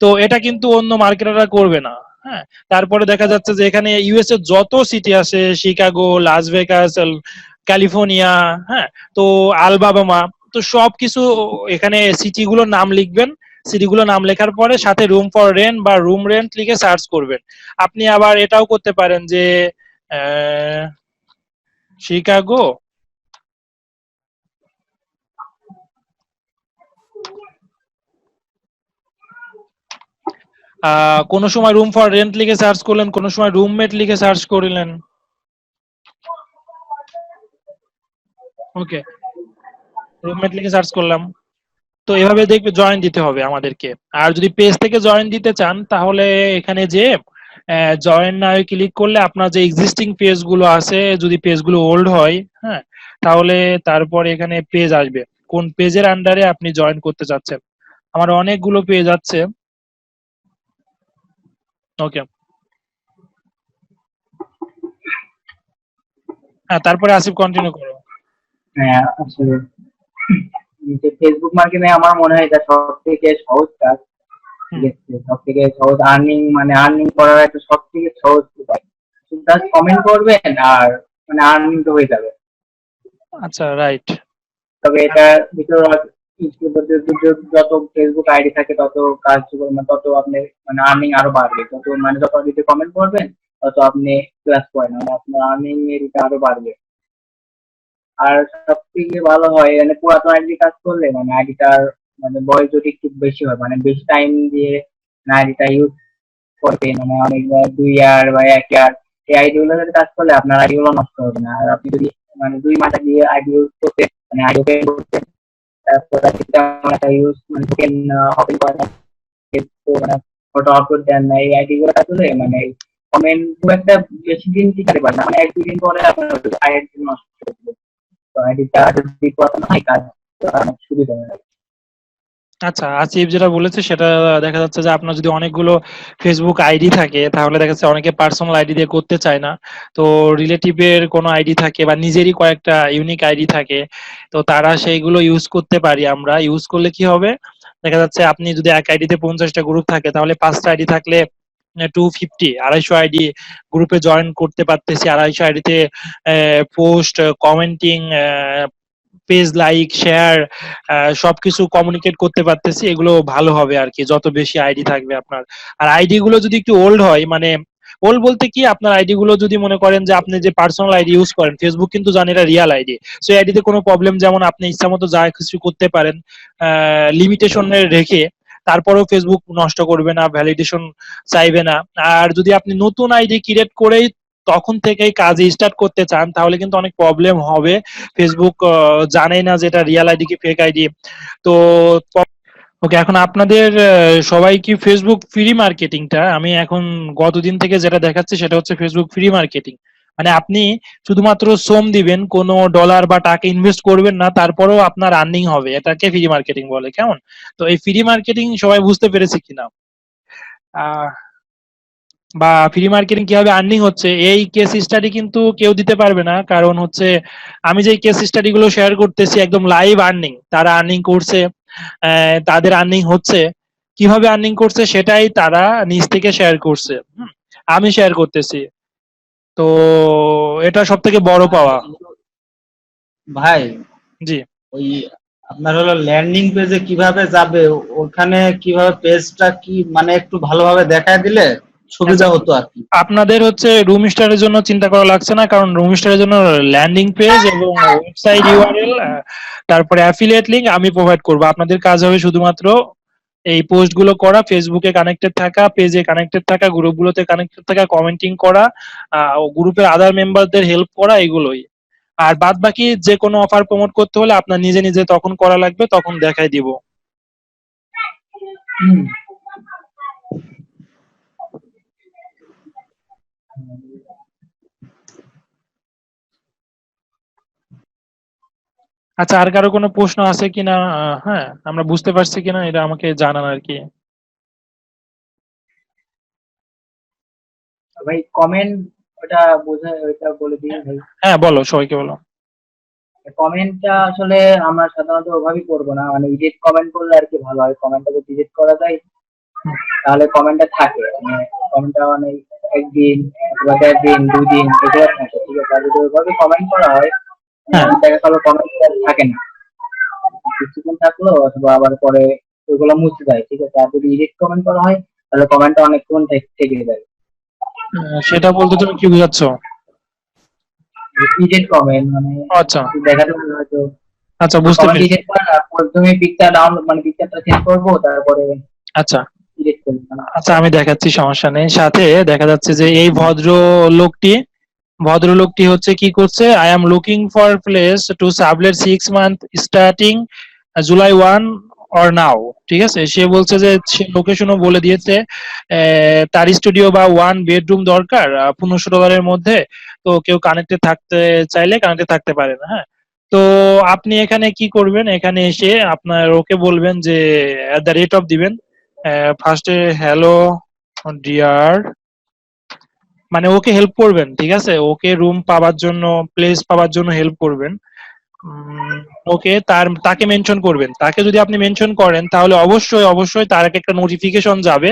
তো এটা কিন্তু অন্য মার্কেটাররা করবে না। হ্যাঁ। তারপরে দেখা যাচ্ছে যে এখানে ইউএস এর যত সিটি আছে, শিকাগো, লাস ভেগাস, ক্যালিফোর্নিয়া, হ্যাঁ, তো আলবাবামা, তো সবকিছু এখানে সিটি গুলোর নাম লিখবেন। সিটি গুলোর নাম লেখার পরে সাথে রুম ফর রেন্ট বা রুম রেন্ট লিখে সার্চ করবেন। আপনি আবার এটাও করতে পারেন যে শিকাগো, কোনো সময় রুম ফর রেন্ট লিখে সার্চ করলেন, কোনো সময় রুমমেট লিখে সার্চ করলেন। ওকে, রুমমেট লিখে সার্চ করলাম। তো এভাবে দেখবে জয়েন দিতে হবে আমাদেরকে। আর যদি পেজ থেকে জয়েন দিতে চান তাহলে এখানে যে জয়েন নাও ক্লিক করলে আপনার যে এক্সিস্টিং পেজ গুলো আছে, যদি পেজগুলো ওল্ড হয়, হ্যাঁ, তাহলে তারপরে এখানে পেজ আসবে কোন পেজের আন্ডারে আপনি জয়েন করতে চাচ্ছেন। আমার অনেকগুলো পেজ আছে। ওকে, হ্যাঁ, তারপরে আসিফ কন্টিনিউ করো। হ্যাঁ, আসলে যে ফেসবুক মার্কেটিং আমার মনে হয় এটা সব থেকে সহজ কাজ, ঠিক হুম। আছে? সব থেকে সহজ আর্নিং, মানে আর্নিং করার একটা সব থেকে সহজ উপায়। জাস্ট কমেন্ট করবেন আর মানে আর্নিং তো হয়ে যাবে। আচ্ছা, রাইট। তবে এটার ভিতর যত ফেসবুক আইডি থাকে তত কাজ মানে তত আপনি মানে আর্নিং আরো বাড়বে, তত মানে যত আইডিতে কমেন্ট করবেন তত আপনি প্লাস পয়েন্ট মানে আপনার আর্নিং এর এটা আরো বাড়বে। আর সব থেকে ভালো হয় মানে পুরাতন আইডি কাজ করলে মানে আইডিটার মানে বয়স যদি একটু বেশি হয় মানে বেশি টাইম দিয়ে আইডিটা ইউজ করতে মানে অনেক 2 ইয়ার বা 1 ইয়ার এই আইডি গুলো যদি কাজ করলে আপনার আইডি গুলো নষ্ট হবে না। আর আপনি যদি মানে 2 মাস দিয়ে আইডি ইউজ করতে মানে আইডি ওপেন করতে তারপর একটা ইউজ মানে টোকেন ওপেন করা তো মানে ফটো আপলোড দেন না এই আইডি গুলো আসলে মানে কমেন্ট খুব একটা বেশি দিন টিকাতে পারে না, মানে 1-2 দিন পরে আপনার আইডি নষ্ট হয়ে যাবে। তো আইডিটা যদি পুরাতন হয় কাজ করা অনেক সুবিধা হয়। আচ্ছা, আসিফ যেটা বলেছে সেটা দেখা যাচ্ছে যে আপনার যদি অনেকগুলো ফেসবুক আইডি থাকে তাহলে দেখা যাচ্ছে অনেকে পার্সোনাল আইডি দিয়ে করতে চায় না। তো রিলেটিভের কোনো আইডি থাকে বা নিজেরই কয়েকটা ইউনিক আইডি থাকে, তো তারা সেইগুলো ইউজ করতে পারি আমরা। ইউজ করলে কি হবে, দেখা যাচ্ছে আপনি যদি এক আইডিতে 50টা গ্রুপ থাকে তাহলে 5টা আইডি থাকলে 250 250 আইডি গ্রুপে জয়েন করতে পারতেছি। 250 আইডিতে post, commenting, page like, share সবকিছু কমিউনিকেট করতে পারতেছি। এগুলো ভালো হবে আর কি, যত বেশি আইডি থাকবে আপনার। আর আইডি গুলো যদি একটু ওল্ড হয়, মানে ওল্ড বলতে কি, আপনার আইডি গুলো যদি মনে করেন যে আপনি যে পার্সোনাল আইডি ইউজ করেন, ফেসবুক কিন্তু জানে এটা রিয়াল আইডি, সো আইডিতে কোনো প্রবলেম, যেমন আপনি ইচ্ছা মতো যা কিছু করতে পারেন লিমিটেশনে রেখে, তারপরেও ফেসবুক নষ্ট করবে না, ভ্যালিডেশন চাইবে না। আর যদি আপনি নতুন আইডি ক্রিয়েট করেই তখন থেকেই কাজ স্টার্ট করতে চান তাহলে কিন্তু অনেক প্রবলেম হবে। ফেসবুক জানেই না যে এটা রিয়েল আইডি কি ফেক আইডি। তো ওকে, এখন আপনাদের সবাই কি ফেসবুক ফ্রি মার্কেটিংটা, আমি এখন গতদিন থেকে যেটা দেখাচ্ছে সেটা হচ্ছে ফেসবুক ফ্রি মার্কেটিং। মানে আপনি শুধুমাত্র শ্রম দিবেন, কোনো ডলার বা টাকা ইনভেস্ট করবেন না, তারপরেও আপনার আর্নিং হবে, এটাকে ফ্রি মার্কেটিং বলে। কেমন? তো এই ফ্রি মার্কেটিং সবাই বুঝতে পেরেছে কিনা? আহ বা ফ্রি মার্কেটিং কিভাবে আর্নিং হচ্ছে এই কেস স্টাডি কিন্তু কেউ দিতে পারবে না, কারণ হচ্ছে আমি যে কেস স্টাডি গুলো শেয়ার করতেছি একদম লাইভ আর্নিং, তারা আর্নিং করছে, তাদের আর্নিং হচ্ছে, কিভাবে আর্নিং করছে সেটাই তারা নিজ থেকে শেয়ার করছে। আমি শেয়ার করতেছি, তো এটা সব থেকে বড় পাওয়া। ভাই জি, ওই আপনার হলো ল্যান্ডিং পেজে কিভাবে যাবে, ওখানে কিভাবে পেজটা কি মানে একটু ভালোভাবে দেখায় দিলে সুবিধা হতো আর কি। আপনাদের হচ্ছে রুম স্টারের জন্য চিন্তা করা লাগছে না, কারণ রুম স্টারের জন্য ল্যান্ডিং পেজ এবং ওয়েবসাইট ইউআরএল, তারপরে অ্যাফিলিয়েট লিংক আমি প্রোভাইড করব। আপনাদের কাজ হবে শুধুমাত্র এই পোস্ট গুলো করা, ফেসবুকে কানেক্টেড থাকা, পেজে কানেক্টেড থাকা, গ্রুপগুলোতে কানেক্টেড থাকা, কমেন্টিং করা, গ্রুপের আদার মেম্বারদের হেল্প করা, এগুলোই। আর বাদ বাকি যে কোনো অফার প্রমোট করতে হলে আপনার নিজে নিজে তখন করা লাগবে, তখন দেখাই দিব। আচ্ছা, আর কারো কোনো প্রশ্ন আছে কিনা? হ্যাঁ, আমরা বুঝতে পারছি কিনা এটা আমাকে জানান আর কি। ভাই কমেন্ট ওটা বোঝা ওটা বলে দিন ভাই। হ্যাঁ, বলো, সবাইকে বলো। কমেন্টটা আসলে আমরা সাধারণত ওভাবেই করবো না, মানে এডিট কমেন্ট করলে আর কি ভালো হয়। কমেন্টটা যদি এডিট করা যায় তাহলে কমেন্টটা থাকে, মানে কমেন্টটা মানে একদিন অথবা 1.5 দিন 2 দিন এগুলো থাকে, ঠিক আছে। আর যদি ওইভাবে কমেন্ট করা হয় হ্যাঁ, দেখা গেল কমেন্ট থাকে না, কিছুক্ষণ থাকলো অথবা আবার পরে ওইগুলো মুছে যায়, ঠিক আছে। আর যদি এডিট কমেন্ট করা হয় তাহলে কমেন্টটা অনেকক্ষণ থেকে যায়। সেটা বলতে তুমি কি বোঝাচ্ছ? এডিট কমেন্ট মানে আচ্ছা, দেখা যাবে হয়তো আচ্ছা, বুঝতে কমেন্ট পেরেছি। এডিট করা না, প্রথমে পিকচার ডাউনলোড মানে পিকচারটা চেঞ্জ করবো তারপরে আচ্ছা, এডিট করবো। আচ্ছা, আমি দেখাচ্ছি, সমস্যা নেই। সাথে দেখা যাচ্ছে যে এই ভদ্রলোকটি হচ্ছে কি করছে, I am looking for place to sublet 6 month starting July 1 or now. ঠিক আছে, সে বলছে যে সে লোকেশনও বলে দিয়েছে, তার স্টুডিও বা 1 বেডরুম দরকার $1500 মধ্যে। তো কেউ কানেক্টেড থাকতে চাইলে কানেক্টেড থাকতে পারেন। হ্যাঁ, তো আপনি এখানে কি করবেন, এখানে এসে আপনার ওকে বলবেন যে @, দিবেন ফার্স্টে, হ্যালো ডিয়ার, মানে ওকে হেল্প করবেন। ঠিক আছে, ওকে রুম পাওয়ার জন্য, প্লেস পাওয়ার জন্য হেল্প করবেন। ওকে, তাকে মেনশন করবেন। তাকে যদি আপনি মেনশন করেন তাহলে অবশ্যই অবশ্যই তার একটা নোটিফিকেশন যাবে,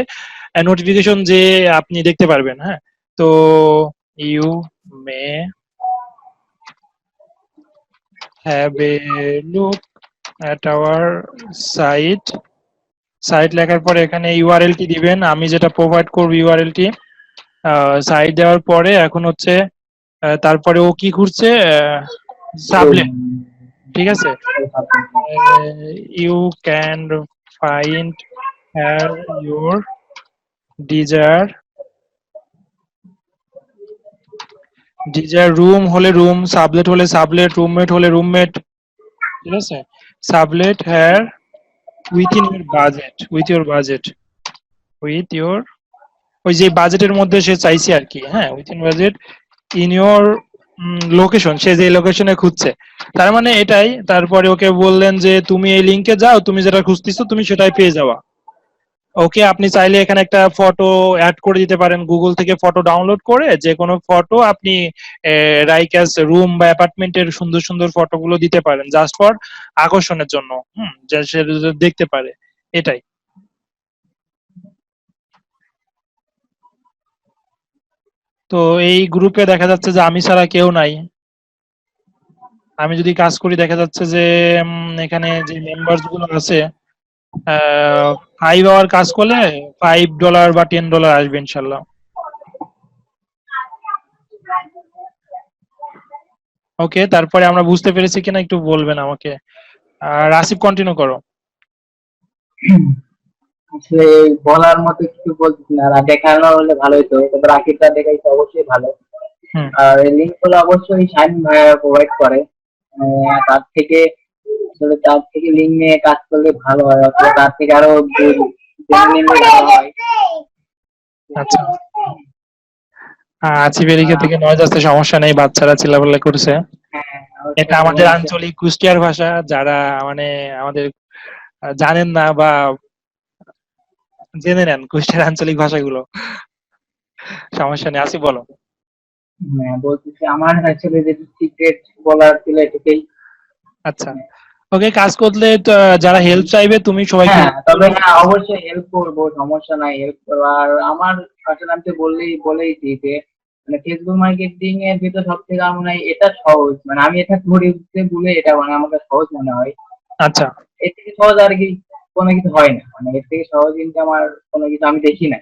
নোটিফিকেশন যে আপনি দেখতে পারবেন। হ্যাঁ, তো you may have a look at our site site লেখার পরে এখানে ইউআরএল টি দিবেন, আমি যেটা প্রোভাইড করব ইউআরএল টি। সাইট দেওয়ার পরে এখন হচ্ছে তারপরে ও কি খুঁজছে, সাবলেট, ঠিক আছে। You can find here your desire room হলে রুম, সাবলেট হলে সাবলেট, রুমমেট হলে রুমমেট, ঠিক আছে। Sublet here within your budget, with your ওই যে বাজেটের মধ্যে সে চাইছে আর কি, হ্যাঁ, within budget in your location, সে যে লোকেশনে খুঁজছে, তার মানে এটাই। তারপরে ওকে বললেন যে তুমি এই লিংকে যাও, তুমি যেটা খুঁজতেছো তুমি সেটাই পেয়ে যাওয়া। ওকে, আপনি চাইলে এখানে একটা ফটো অ্যাড করে দিতে পারেন, গুগল থেকে ফটো ডাউনলোড করে যে কোনো ফটো আপনি রাইকাস রুম বা অ্যাপার্টমেন্টের সুন্দর সুন্দর ফটোগুলো দিতে পারেন, জাস্ট ফর আকর্ষণের জন্য, যা সে দেখতে পারে, এটাই। তো এই গ্রুপে দেখা যাচ্ছে যে আমি ছাড়া কেউ নাই। আমি যদি কাজ করি দেখা যাচ্ছে যে এখানে যে মেম্বার্স গুলো আছে 5 আওয়ার কাজ করলে $5 বা $10 আসবে ইনশাল্লাহ। ওকে, তারপরে আমরা বুঝতে পেরেছি কিনা একটু বলবেন আমাকে। আর আসিফ কন্টিনিউ করো। আসলে বলার মতো কিছু বলছি না, আর দেখানো হলে ভালো হতো, তবে রাকিবটা দেখাইতে অবশ্যই ভালো। হুম, আর এই লিঙ্ক গুলো অবশ্যই শাইন ভাইয়া প্রোভাইড করে। তার থেকে লিঙ্ক নিয়ে কাজ করলে ভালো হয়, অথবা তার থেকে আরো জেনে নিলে ভালো হয়। আচ্ছা। আসিফ এদিকে থেকে নয়েজ আসছে, সমস্যা নেই, বাচ্চারা চিল্লাপাল্লা করছে। হ্যাঁ, এটা আমাদের আঞ্চলিক কুষ্টিয়ার ভাষা, যারা মানে আমাদের জানেন না বা জেনে নেন কুষ্টিয়ার আঞ্চলিক ভাষাগুলো, সমস্যা নেই। আসিফ বলো। হ্যাঁ, বলতেছি আমার আসলে যে সিক্রেট বলার ছিল এটাকেই। আচ্ছা, ওকে, কাজ করলে তো, যারা হেল্প চাইবে তুমি সবাইকে হ্যাঁ, তবে হ্যাঁ অবশ্যই হেল্প করবো, সমস্যা নাই, হেল্প করবো। আর আমার আসলে আমি তো বলেইছি যে মানে ফেসবুক মার্কেটিং এর ভিতর সব থেকে আমার মনে হয় এটা সহজ, মানে আমি এটা করি বলে এটা মানে আমাকে সহজ মনে হয়। আচ্ছা এর থেকে সহজ আর কি কোনো কিছু হয় না, মানে এর থেকে সহজ কিন্তু আমার কোনো কিছু আমি দেখি না।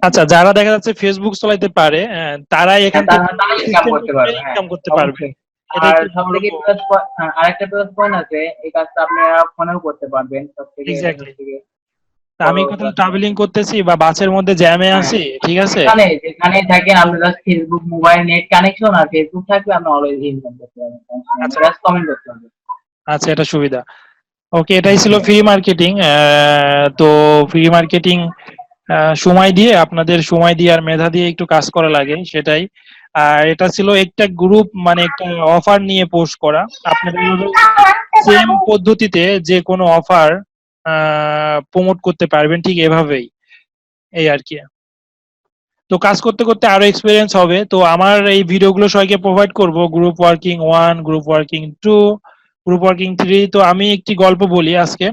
আচ্ছা, যারা দেখা যাচ্ছে ফেসবুক চালাইতে পারে, তারাই এখান থেকে তারা ইনকাম সিস্টেম করতে পারবে, হ্যাঁ ইনকাম করতে পারবে। অবশ্যই। এটা আর একটু সব বড়। থেকে আরেকটা প্লাস পয়েন্ট আছে, এই কাজটা আপনারা ফোনেও করতে পারবেন, এক্স্যাক্টলি। বড় আমি কোথাও plus point। ট্রাভেলিং করতেছি বা বাসের মধ্যে জ্যামে হ্যাঁ, আছি, ঠিক আছে। যেখানে থাকেন আপনি just Facebook mobile net connection আর ফেসবুক থাকলে আপনি অলওয়েজ ইনকাম করতে পারবেন, আচ্ছা জাস্ট কমেন্ট করতে পারবেন। আচ্ছা, এটা সুবিধা। ওকে, এটাই ছিল ফ্রি মার্কেটিং। তো ফ্রি মার্কেটিং সময় দিয়ে, আপনাদের সময় দিয়ে আর মেধা দিয়ে একটু কাজ করা লাগে, সেটাই। আর এটা ছিল একটা গ্রুপ, মানে একটা অফার নিয়ে পোস্ট করা। আপনারা এইভাবে সেম পদ্ধতিতে যে কোনো অফার প্রমোট করতে পারবেন, ঠিক এভাবেই, এই আর কি। তো কাজ করতে করতে আরো এক্সপিরিয়েন্স হবে। তো আমার এই ভিডিওগুলো সবাইকে প্রোভাইড করব, group working 1, group working 2, group working 3। তো আমি একটি গল্প বলি আজকে।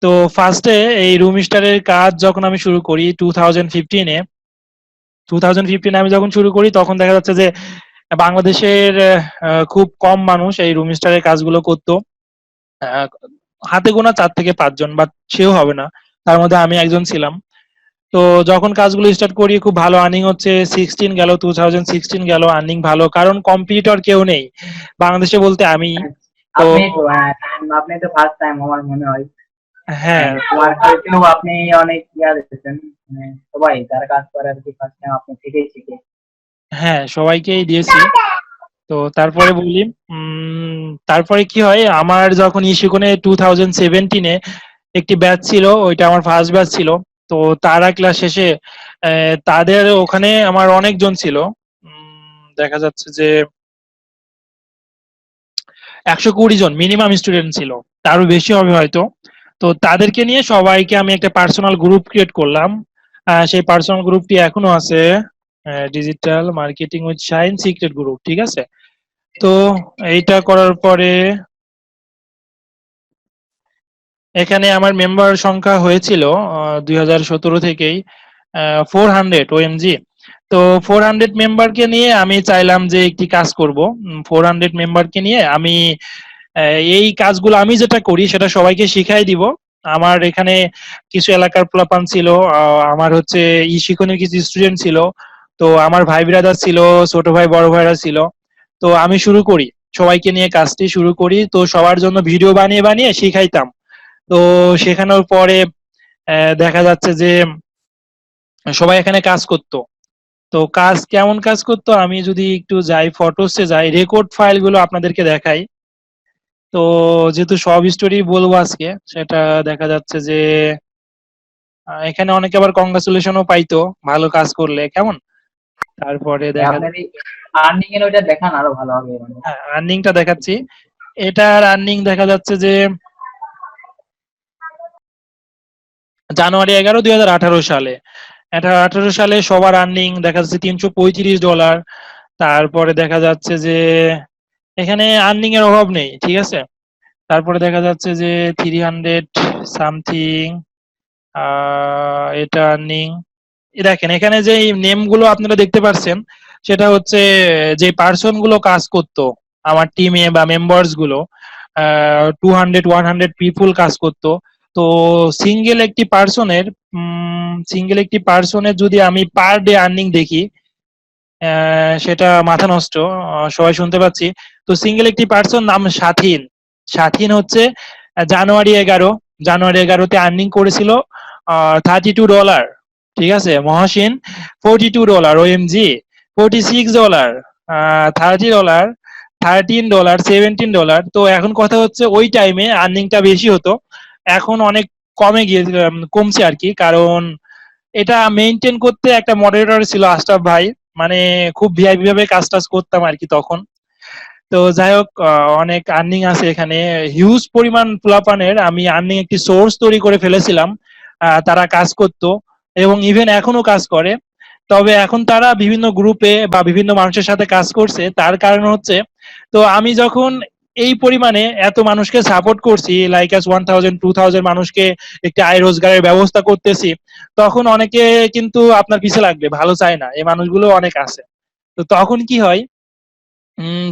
তো ফার্স্টে এই রুম স্টারের কাজ যখন আমি শুরু করি 2015-এ, 2015-এ আমি যখন শুরু করি তখন দেখা যাচ্ছে যে বাংলাদেশের খুব কম মানুষ এই রুম স্টারের কাজগুলো করতো। আহ, হাতে গোনা 4 থেকে 5 জন, বা সেও হবে না, তার মধ্যে আমি একজন ছিলাম। তো যখন কাজগুলো স্টার্ট করি খুব ভালো আর্নিং হচ্ছে। 2016 গেল, আর্নিং ভালো, কারণ কম্পিটিটর কেউ নেই বাংলাদেশে বলতে আমি। তো আপনি তো ফার্স্ট টাইম আমার মনে হয়। হ্যাঁ, মার্কেটেও আপনি অনেক ইয়া দিতেছেন, মানে সবাই যারা কাজ করে আর কি ফার্স্ট টাইম আপনি থেকেই শিখে। হ্যাঁ, সবাইকেই দিয়েছি। তো তারপরে বলি, তারপরে কি হয়, আমার যখন ইস্যুকনে 2017-এ একটি ব্যাচ ছিল, ওইটা আমার ফার্স্ট ব্যাচ ছিল। তো তারা ক্লাস শেষে তাদের ওখানে আমার অনেকজন ছিল, দেখা যাচ্ছে যে 120 জন মিনিমাম স্টুডেন্ট ছিল, তারও বেশি হবে হয়তো। তো তাদেরকে নিয়ে সবাইকে আমি একটা পার্সোনাল গ্রুপ ক্রিয়েট করলাম। সেই পার্সোনাল গ্রুপটি এখনো আছে, digital marketing with shine secret group, ঠিক আছে। তো এইটা করার পরে এখানে আমার মেম্বার সংখ্যা হয়েছিল 2017 থেকেই 400 ওএমজি। তো 400 মেম্বারকে নিয়ে আমি চাইলাম যে একটি কাজ করব। 400 মেম্বারকে নিয়ে আমি এই কাজগুলো আমি যেটা করি সেটা সবাইকে শিখাই দিব। আমার এখানে কিছু এলাকার পোলাপান ছিল, আমার হচ্ছে শিক্ষণের কিছু স্টুডেন্ট ছিল, তো আমার ভাই ব্রাদার ছিল, ছোট ভাই বড় ভাইরা ছিল। তো আমি শুরু করি, সবাইকে নিয়ে কাজটি শুরু করি, তো সবার জন্য ভিডিও বানিয়ে বানিয়ে শিখাইতাম। তো শেখানোর পরে দেখা যাচ্ছে যে সবাই এখানে কাজ করতো। তো কাজ কেমন কাজ করতো, আমি যদি একটু যাই ফটোসে যাই, রেকর্ড ফাইলগুলো আপনাদেরকে দেখাই। তো যেহেতু সব স্টোরি বলবো আজকে, সেটা দেখা যাচ্ছে যে এখানে অনেকে আবার কংগ্রাচুলেশনও পাইতো ভালো কাজ করলে, কেমন। তারপরে দেখা আপনার এই আর্নিং এর ওইটা দেখান আরো ভালো হবে মানে। আর্নিংটা দেখাচ্ছি। এটার আর্নিং দেখা যাচ্ছে যে জানুয়ারি 11, 2018 সালে, এটা 18 সালে সবার আর্নিং দেখা যাচ্ছে $335। তারপরে দেখা যাচ্ছে যে এখানে আর্নিং এর অভাব নেই, ঠিক আছে। তারপরে দেখা যাচ্ছে যে 300 সামথিং, এটা আর্নিং। দেখেন এখানে যে নেম গুলো আপনারা দেখতে পাচ্ছেন, সেটা হচ্ছে যে পার্সন গুলো কাজ করতো আমার টিমে বা মেম্বার্স গুলো, 200 100 পিপুল কাজ করতো। তো সিঙ্গেল একটি পার্সনের যদি আমি পার ডে আর্নিং দেখি, সেটা মাথা নষ্ট। সবাই শুনতে পাচ্ছি। তো সিঙ্গেল একটি পার্সন নাম স্বাধীন। স্বাধীন হচ্ছে জানুয়ারি 11 তে আর্নিং করেছিল $32। ঠিক আছে। মহাসিন $42, ওএমজি $46, $30, $13, $17। তো এখন কথা হচ্ছে ওই টাইমে আর্নিংটা বেশি হতো, এখন অনেক কমছে আর কি। কারণ এটা মেইনটেইন করতে একটা মডারেটর ছিল, আশরাফ ভাই, মানে খুব ভিআইপি ভাবে কাজ টাজ করতাম আর কি তখন। তো যাই হোক, অনেক আর্নিং আছে এখানে, হিউজ পরিমাণ পোলাপানের আমি আর্নিং একটি সোর্স তৈরি করে ফেলেছিলাম। তারা কাজ করতো এবং ইভেন এখনো কাজ করে। তবে এখন তারা বিভিন্ন গ্রুপে বা বিভিন্ন মানুষের সাথে কাজ করছে, তার কারণ হচ্ছে, তো আমি যখন এই পরিমাণে এত মানুষকে সাপোর্ট করছি, লাইক 1000 2000 মানুষকে একটি আয় রোজগারের ব্যবস্থা করতেছি, তখন অনেকে কিন্তু আপনার পিছে লাগবে, ভালো চায় না, এই মানুষগুলো অনেক আছে। তো তখন কি হয়,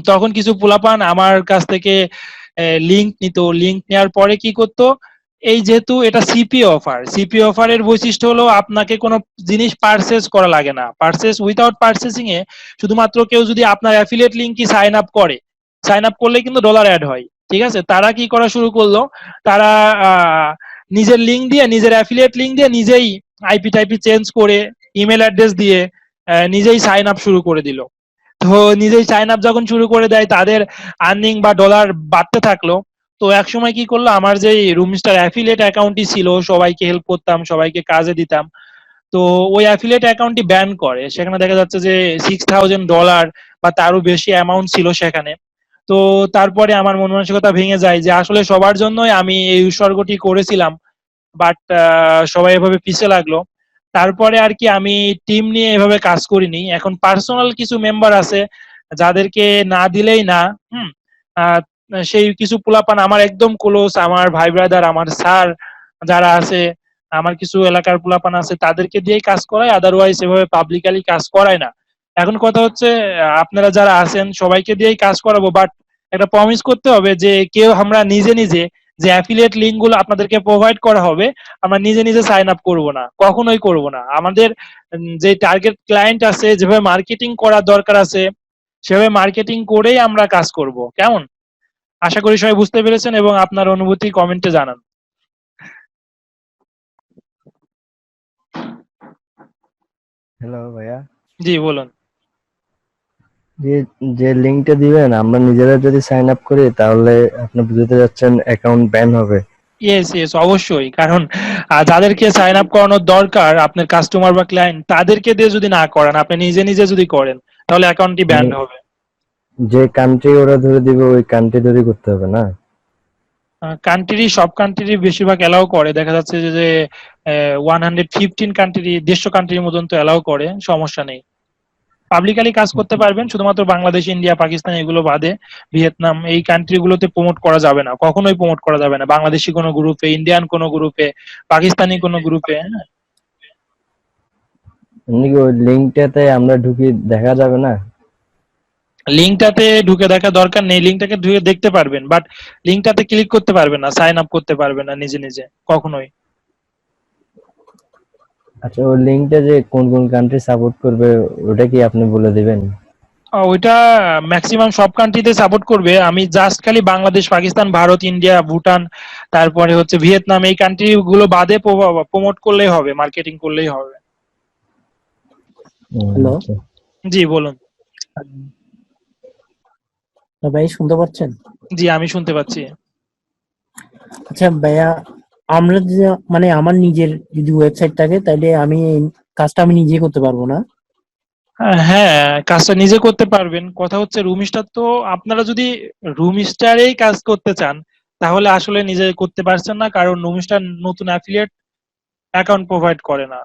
তখন কিছু পোলাপান আমার কাছ থেকে লিংক নিত, লিংক নেওয়ার পরে কি করতো, এই যেহেতু এটা সিপি অফারের বৈশিষ্ট্য হলো আপনাকে কোনো জিনিস পারচেজ করা লাগে না, পারচেজ উইথাউট পারচেসিং এ শুধুমাত্র কেউ যদি আপনার অ্যাফিলিয়েট লিংকে সাইন আপ করলে কিন্তু ডলার অ্যাড হয়। ঠিক আছে। তারা কি করা শুরু করলো, তারা নিজের লিংক দিয়ে, নিজের অ্যাফিলিয়েট লিংক দিয়ে নিজেই আইপি টাইপি চেঞ্জ করে, ইমেল অ্যাড্রেস দিয়ে নিজেই সাইন আপ শুরু করে দিল। তো নিজেই সাইন আপ যখন শুরু করে দেয়, তাদের আর্নিং বা ডলার বাড়তে থাকলো। তো এক সময় কি করলো, আমার যে রুমস্টার অ্যাফিলিয়েট অ্যাকাউন্টটি ছিল, সবাইকে হেল্প করতাম, সবাইকে কাজে দিতাম, তো ওই অ্যাফিলিয়েট অ্যাকাউন্টটি ব্যান করে। সেখানে দেখা যাচ্ছে যে $6000 বা তারও বেশি অ্যামাউন্ট ছিল সেখানে। তো তারপরে আমার মন মানসিকতা ভেঙে যায় যে আসলে সবার জন্যই আমি এই উৎসর্গটি করেছিলাম, বাট সবাই এভাবে পিছে লাগলো। তারপরে আর কি আমি টিম নিয়ে এভাবে কাজ করিনি, এখন পার্সোনাল কিছু মেম্বার আছে যাদেরকে না দিলেই না। হুম। আহ, সেই কিছু পোলাপান আমার একদম ক্লোজ, আমার ভাই ব্রাদার, আমার স্যার যারা আছে, আমার কিছু এলাকার পোলাপান আছে, তাদেরকে দিয়েই কাজ করায়, আদারওয়াইজ এভাবে পাবলিকালি কাজ করায় না। এখন কথা হচ্ছে, আপনারা যারা আছেন সবাইকে দিয়েই কাজ করাবো, বাট একটা প্রমিস করতে হবে যে কেউ আমরা নিজে নিজে যে অ্যাফিলিয়েট লিংক গুলো আপনাদেরকে প্রোভাইড করা হবে, আমরা নিজে নিজে সাইন আপ করবো না, কখনোই করব না। আমাদের যে টার্গেট ক্লায়েন্ট আছে, যেভাবে মার্কেটিং করার দরকার আছে, সেভাবে মার্কেটিং করেই আমরা কাজ করব, কেমন। আশা করি সবাই বুঝতে পেরেছেন এবং আপনার অনুভূতি কমেন্টে জানান। হ্যালো ভাইয়া, জি বলুন। যে যে লিঙ্কটা দিবেন আমরা নিজেরা যদি সাইন আপ করি তাহলে আপনি বুঝতে যাচ্ছেন অ্যাকাউন্ট ব্যান হবে। ইয়েস ইয়েস, অবশ্যই। কারণ যাদেরকে সাইন আপ করানোর দরকার আপনার কাস্টমার বা ক্লায়েন্ট, তাদেরকে দিয়ে যদি না করেন, আপনি নিজে নিজে যদি করেন, তাহলে অ্যাকাউন্টটি ব্যান মানে হবে। যে কান্ট্রি ওরা ধরে দিবে ওই কান্ট্রি ধরে করতে হবে না? সব কান্ট্রি বেশিরভাগ এলাও করে, দেখা যাচ্ছে যে 115 কান্ট্রি, 150 কান্ট্রির মতন তো এলাও করে, সমস্যা নেই। পাবলিকালি কাজ করতে পারবেন, শুধুমাত্র বাংলাদেশ, ইন্ডিয়া, পাকিস্তান এগুলো বাদে, ভিয়েতনাম, এই কান্ট্রি গুলোতে প্রমোট করা যাবে না, কখনোই প্রমোট করা যাবে না, বাংলাদেশি কোনো গ্রুপে, ইন্ডিয়ান কোনো গ্রুপে, পাকিস্তানি কোনো গ্রুপে। হ্যাঁ। এমনি কি ওই লিঙ্কটাতে আমরা ঢুকি দেখা যাবে না? লিঙ্কটাতে ঢুকে দেখা দরকার নেই, লিঙ্কটাকে ঢুকে দেখতে পারবেন, বাট লিঙ্কটাতে ক্লিক করতে পারবেন না, সাইন আপ করতে পারবেন না নিজে নিজে কখনোই। আচ্ছা, ওই লিঙ্কটা যে কোন কোন কান্ট্রি সাপোর্ট করবে ওটা কি আপনি বলে দিবেন? ওইটা ম্যাক্সিমাম সব কান্ট্রিতে সাপোর্ট করবে। আমি জাস্ট খালি বাংলাদেশ, পাকিস্তান, ভারত, ইন্ডিয়া, ভুটান, তারপরে হচ্ছে ভিয়েতনাম, এই কান্ট্রি গুলো বাদে প্রমোট করলেই হবে, মার্কেটিং করলেই হবে। হ্যালো আচ্ছা। জি বলুন। ভাই, শুনতে পাচ্ছেন? জি আমি শুনতে পাচ্ছি। আচ্ছা ভাইয়া, আমরা যে মানে আমার নিজের যদি ওয়েবসাইট থাকে তাহলে আমি এই কাজটা আমি নিজে করতে পারবো না? হ্যাঁ, কাজটা নিজে করতে পারবেন। কথা হচ্ছে রুম স্টার তো, আপনারা যদি রুম স্টারেই কাজ করতে চান তাহলে আসলে নিজে করতে পারছেন না, কারণ রুম স্টার নতুন অ্যাফিলিয়েট অ্যাকাউন্ট প্রোভাইড করে না।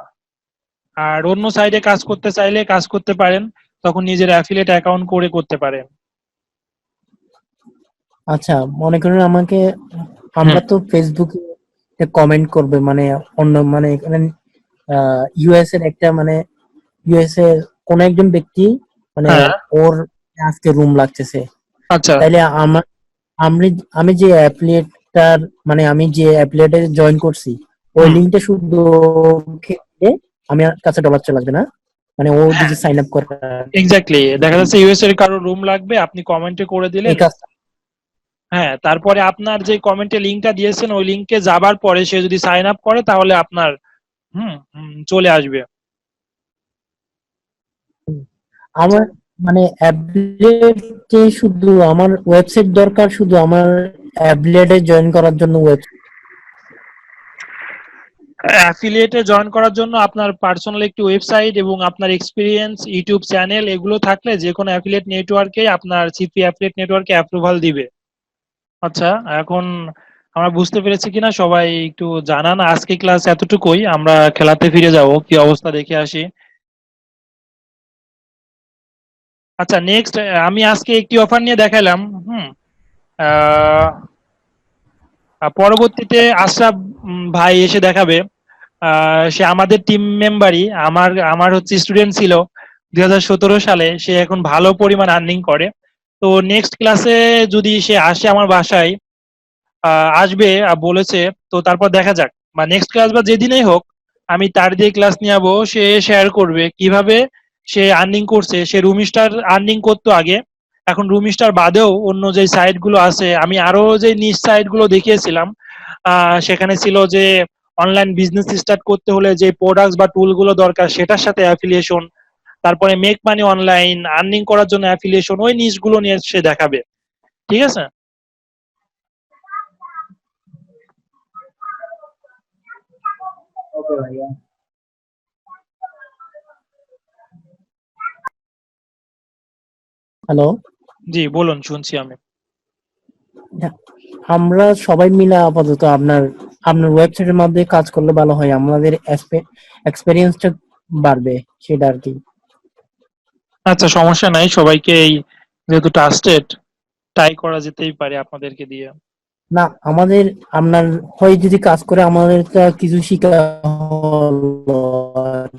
আর অন্য সাইডে কাজ করতে চাইলে কাজ করতে পারেন, তখন নিজের অ্যাফিলিয়েট অ্যাকাউন্ট করে করতে পারেন। আচ্ছা, মনে করেন আমাকে, আমরা তো ফেসবুকে কমেন্ট করবে মানে অন্য মানে এখানে ইউএস এর একটা মানে ইউএস এর কোন একজন ব্যক্তি মানে হ্যাঁ, ওর আজকে রুম লাগতেছে, আচ্ছা। তাইলে আমার আমি আমি যে অ্যাফিলিয়েটটার মানে আমি যে অ্যাফিলিয়েটে জয়েন করছি ওই হুম। লিঙ্কটা শুধু ওকে দিয়ে আমি কাছে ডলার চলে আসবে না, মানে ও হ্যাঁ, যদি সাইন আপ করে এক্স্যাক্টলি। দেখা যাচ্ছে ইউএস এর কারো রুম লাগবে, আপনি কমেন্টে করে এই দিলেন। কাজটা। হ্যাঁ, তারপরে আপনার যে কমেন্টে লিংকটা দিয়েছেন ওই লিংকে যাবার পরে সে যদি সাইন আপ করে তাহলে আপনার চলে আসবে। আমার মানে অ্যাফিলিয়েট যে শুধু আমার ওয়েবসাইট দরকার, শুধু আমার অ্যাফিলিয়েটে জয়েন করার জন্য ওয়েবসাইট? অ্যাফিলিয়েটে জয়েন করার জন্য আপনার পার্সোনাল একটি ওয়েবসাইট এবং আপনার এক্সপিরিয়েন্স, ইউটিউব চ্যানেল এগুলো থাকলে যে কোনো অ্যাফিলিয়েট নেটওয়ার্কে আপনার সিপি অ্যাফিলিয়েট নেটওয়ার্কে অ্যাপ্রুভাল দিবে। আচ্ছা, এখন আমরা বুঝতে পেরেছি কিনা সবাই একটু জানান। আজকে ক্লাস এতটুকুই, আমরা খেলাতে ফিরে যাব, কি অবস্থা দেখে আসি। আচ্ছা নেক্সট, আমি আজকে একটি অফার নিয়ে দেখালাম। হুম আহ, পরবর্তীতে আশরাফ ভাই এসে দেখাবে। সে আমাদের টিম মেম্বারই, আমার আমার হচ্ছে স্টুডেন্ট ছিল 2017 সালে। সে এখন ভালো পরিমাণ আর্নিং করে। তো নেক্সট ক্লাসে যদি সে আসে আমার বাসায়, আসবে বলেছে, তো তারপর দেখা যাক, বা নেক্সট ক্লাস বা যেদিনেই হোক আমি তার দিয়ে ক্লাস নিয়ে যাবো। সে শেয়ার করবে কিভাবে সে আর্নিং করছে। সে রুম স্টার আর্নিং করতো আগে, এখন রুম স্টার বাদেও অন্য যে সাইট গুলো আছে, আমি আরো যে নিচ সাইট গুলো দেখিয়েছিলাম, সেখানে ছিল যে অনলাইন বিজনেস স্টার্ট করতে হলে যে প্রোডাক্ট বা টুল গুলো দরকার সেটার সাথে অ্যাফিলিয়েশন, তারপরে মেক মানি অনলাইন আর্নিং করার জন্য অ্যাফিলিয়েশন, ওই নিচ গুলো নিয়ে সে দেখাবে। ঠিক আছে। ওকে ভাইয়া। হ্যালো, জি বলুন, শুনছি আমি। আমরা সবাই মিলে আপাতত আপনার আপনার ওয়েবসাইটের মধ্যে কাজ করলে ভালো হয়, আমাদের এক্সপেরিয়েন্সটা বাড়বে, সেটা আর কি। আচ্ছা সমস্যা নাই, সবাইকে এই যেহেতু ট্রাস্টেড, ট্রাই করা যেতেই পারে আপনাদেরকে দিয়ে। না, আমাদের আপনার হয় যদি কাজ করে আমাদের তো কিছু শিখা হলো আর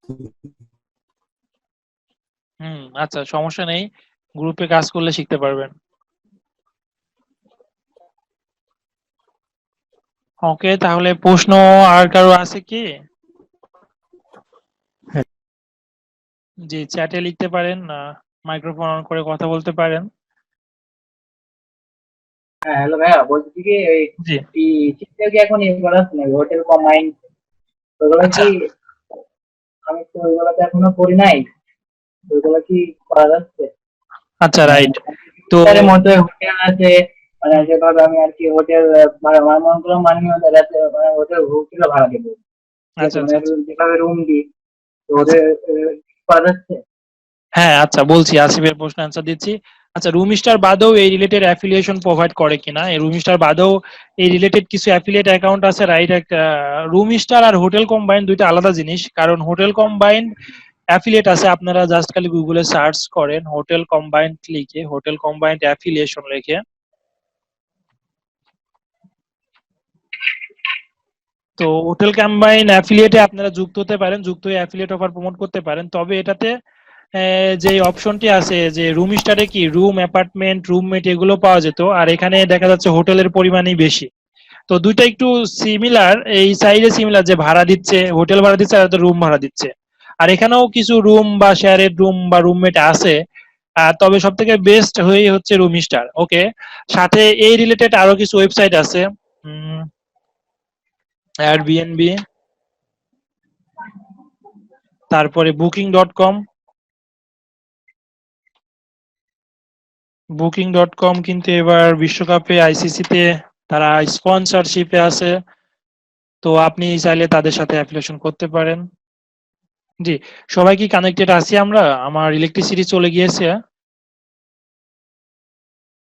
কি। আচ্ছা সমস্যা নেই, গ্রুপে কাজ করলে শিখতে পারবেন। ওকে, তাহলে প্রশ্ন আর কারো আছে কি? হ্যাঁ, জি চ্যাটে লিখতে পারেন, মাইক্রোফোন অন করে কথা বলতে পারেন। হ্যাঁ হ্যালো ভাইয়া, বলছি কি ওই জি চিন্তা কি এখন এগুলো আছে নাকি হোটেল কম্বাইন, ওগুলো আচ্ছা কি? আমি তো ওইগুলোতে এখনো করি নাই, ওইগুলো কি করা যাচ্ছে? আচ্ছা মানে রাইট। তো এটার মধ্যে হোটেল আছে, মানে হুম, যেভাবে আমি আর কি হোটেল ভাড়া আমার মনে করলাম মানে আমি ওদের রাতে মানে হোটেল ভাড়া দেবো, ঠিক আছে, আচ্ছা মানে আচ্ছা আচ্ছা যেভাবে রুম দিই তো আচ্ছা। ওদের করা যাচ্ছে। হ্যাঁ আচ্ছা বলছি, আসিফের প্রশ্ন অ্যান্সার দিচ্ছি। আচ্ছা রুম স্টার বাদেও এই রিলেটেড অ্যাফিলিয়েশন প্রোভাইড করে কিনা, এই রুম স্টার বাদেও এই রিলেটেড কিছু অ্যাফিলিয়েট অ্যাকাউন্ট আছে, রাইট? রুম স্টার আর হোটেল কম্বাইন দুইটা আলাদা জিনিস, কারণ হোটেল কম্বাইন অ্যাফিলিয়েট আছে, আপনারা জাস্ট খালি গুগলে সার্চ করেন হোটেল কম্বাইন্ড লিখে, হোটেল কম্বাইন্ড অ্যাফিলিয়েশন লিখে, তো হোটেল কম্বাইন অ্যাফিলিয়েটে আপনারা যুক্ত হতে পারেন, যুক্ত হয়ে অ্যাফিলিয়েট অফার প্রমোট করতে পারেন। তবে এটাতে যে অপশনটি আছে যে রুম স্টারে কি রুম, অ্যাপার্টমেন্ট, রুমমেট এগুলো পাওয়া যেত, আর এখানে দেখা যাচ্ছে হোটেলের পরিমাণই বেশি। তো দুইটা একটু সিমিলার, এই সাইডে সিমিলার, যে ভাড়া দিচ্ছে, হোটেল ভাড়া দিচ্ছে আর রুম ভাড়া দিচ্ছে। আর এখানেও কিছু রুম বা শেয়ারের রুম বা রুমমেট আছে, তবে সব থেকে বেস্ট হয়ে হচ্ছে রুম স্টার। ওকে, সাথে এই রিলেটেড আরো কিছু ওয়েবসাইট আছে, এয়ারবিএনবি, তারপরে বুকিং.com। বুকিং.com কিন্তু এবার বিশ্বকাপে আইসিসিতে তারা স্পন্সরশিপে আছে, তো আপনি চাইলে তাদের সাথে অ্যাফিলিয়েশন করতে পারেন। জি, সবাই কি কানেক্টেড আছি আমরা? আমার ইলেকট্রিসিটি চলে গিয়েছে,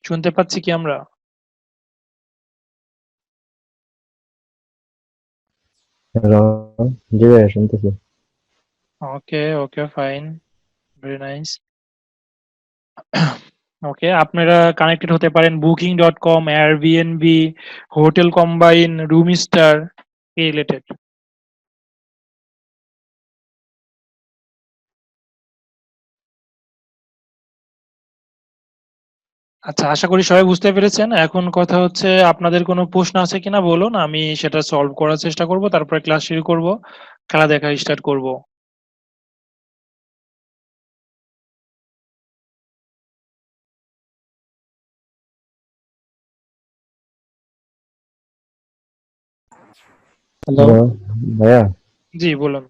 শুনতে পাচ্ছি কি আমরা? হ্যালো, জি ভাইয়া শুনতেছি। Okay, okay, fine, very nice. Okay, আপনারা কানেক্টেড হতে পারেন booking dot com, Airbnb, hotel combine, Roomster এই রিলেটেড। আচ্ছা, আশা করি সবাই বুঝতে পেরেছেন। এখন কথা হচ্ছে আপনাদের কোনো প্রশ্ন আছে কিনা বলুন, আমি সেটা সলভ করার চেষ্টা করব, তারপরে ক্লাস শুরু করব, খেলা দেখা স্টার্ট করব। হ্যালো। হ্যালো ভাইয়া, জি বলুন।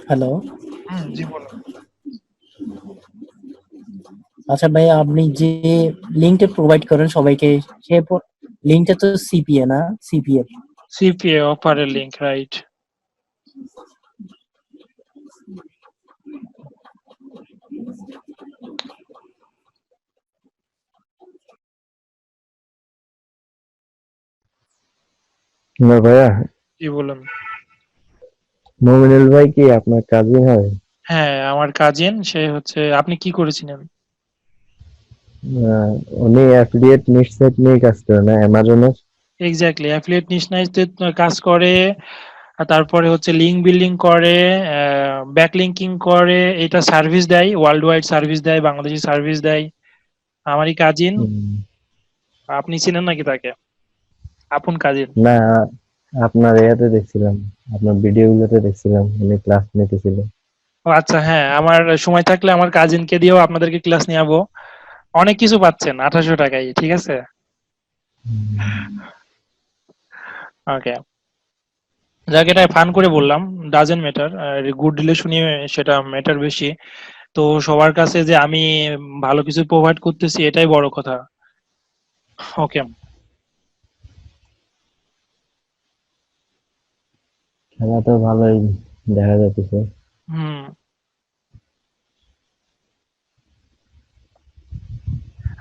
হ্যালো। জি বলুন। আচ্ছা ভাই, আপনি যে লিঙ্কটা প্রোভাইড করেন সবাইকে, সে লিঙ্কটা তো সিপিএ না? সিপিএ। সিপিএ অফারের লিংক, রাইট? না ভাইয়া, জি বলুন। মমিনুল ভাই কি আপনার কাজিন হয়? হ্যাঁ, আমার কাজিন, সে হচ্ছে, আপনি কি করেছিলেন? আহ, উনি অ্যাফিলিয়েট নিশ্চিত নিয়ে কাজ করে না অ্যামাজনের? এক্স্যাক্টলি, অ্যাফিলিয়েট নিশনাইজতে কাজ করে, আর তারপরে হচ্ছে লিঙ্ক বিল্ডিং করে, ব্যাকলিঙ্কিং করে, এটা সার্ভিস দেয়, ওয়ার্ল্ড ওয়াইড সার্ভিস দেয়, বাংলাদেশি সার্ভিস দেয়। আমারই কাজিন। হুম, আপনি চিনেন নাকি তাকে? আপন কাজিন। না, আপনার ইয়াতে দেখছিলাম, আপনার ভিডিও গুলোতে দেখছিলাম উনি ক্লাস নিতেছিল। ও আচ্ছা, হ্যাঁ, আমার সময় থাকলে আমার কাজিনকে দিয়েও আপনাদেরকে ক্লাস নিয়াবো। অনেক কিছু পাচ্ছেন 2800 টাকায়, ঠিক আছে? ওকে, যাকে এটা ফান করে বললাম, ডাজেন্ট ম্যাটার, গুড রিলেশনই সেটা ম্যাটার বেশি। তো সবার কাছে যে আমি ভালো কিছু প্রোভাইড করতেছি, এটাই বড় কথা। ওকে। খেলা তো ভালোই দেখা যাচ্ছে। হুম।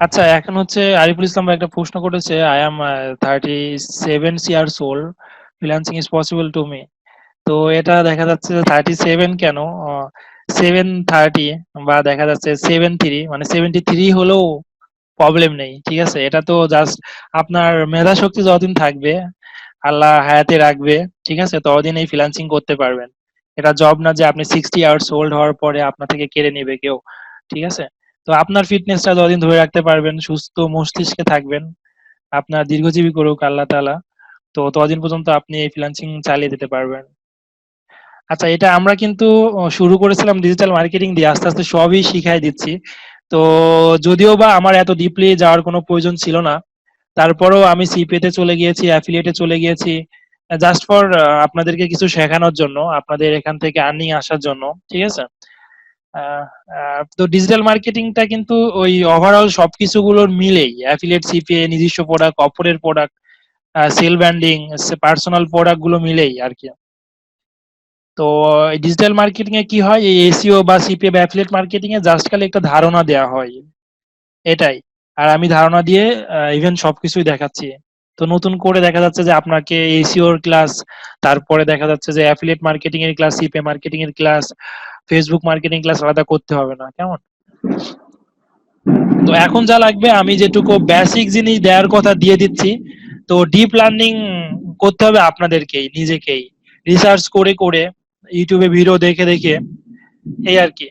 আচ্ছা, এখন হচ্ছে আরিফুল ইসলাম ভাই একটা প্রশ্ন করেছে, I am 37 years old, freelancing is possible to me. তো এটা দেখা যাচ্ছে 37 কেন, 730 বা দেখা যাচ্ছে 73, মানে 73 হলেও প্রবলেম নেই, ঠিক আছে? এটা তো জাস্ট আপনার মেধা শক্তি যতদিন থাকবে, আল্লাহ হায়াতে রাখবে, ঠিক আছে, ততদিন এই ফ্রিল্যান্সিং করতে পারবেন। এটা জব না যে আপনি 60 years old হওয়ার পরে আপনার থেকে কেড়ে নেবে কেউ, ঠিক আছে? তো আপনার ফিটনেসটা যতদিন ধরে রাখতে পারবেন, সুস্থ মস্তিষ্কে থাকবেন, আপনার দীর্ঘজীবী করুক আল্লাহ তাআলা, তো ততদিন পর্যন্ত আপনি এই ফ্রিল্যান্সিং চালিয়ে যেতে পারবেন। আচ্ছা, এটা আমরা কিন্তু শুরু করেছিলাম ডিজিটাল মার্কেটিং দিয়ে, আস্তে আস্তে সবই শিখাই দিচ্ছি। তো যদিও বা আমার এত ডিপলি যাওয়ার কোনো প্রয়োজন ছিল না, তারপরেও আমি সিপিএ তে চলে গিয়েছি, অ্যাফিলিয়েটে চলে গিয়েছি, জাস্ট ফর আপনাদেরকে কিছু শেখানোর জন্য, আপনাদের এখান থেকে আর্নিং আসার জন্য, ঠিক আছে? আহ, তো ডিজিটাল মার্কেটিংটা কিন্তু ওই ওভারঅল সবকিছুগুলোর মিলেই, অ্যাফিলিয়েট, সিপিএ, নিজস্ব প্রোডাক্ট, অপরের product, self branding, personal product গুলো মিলেই আর কি। তো ডিজিটাল মার্কেটিং এ কি হয়, এই এসইও বা সিপিএ বা অ্যাফিলিয়েট মার্কেটিং এ জাস্ট খালি একটা ধারণা দেওয়া হয়, এটাই। আর আমি ধারণা দিয়ে ইভেন সবকিছুই দেখাচ্ছি। তো নতুন করে দেখা যাচ্ছে যে আপনাকে এসইও এর ক্লাস, তারপরে দেখা যাচ্ছে যে অ্যাফিলিয়েট মার্কেটিং এর ক্লাস, সিপিএ মার্কেটিং এর ক্লাস, ফেসবুক মার্কেটিং ক্লাস আলাদা করতে হবে না, কেমন? তো এখন যা লাগবে আমি যেটুকু বেসিক জিনিস দেওয়ার কথা দিয়ে দিচ্ছি। তো ডিপ লার্নিং করতে হবে আপনাদেরকেই, নিজেকেই রিসার্চ করে করে, ইউটিউবে ভিডিও দেখে দেখে, এই আর কি।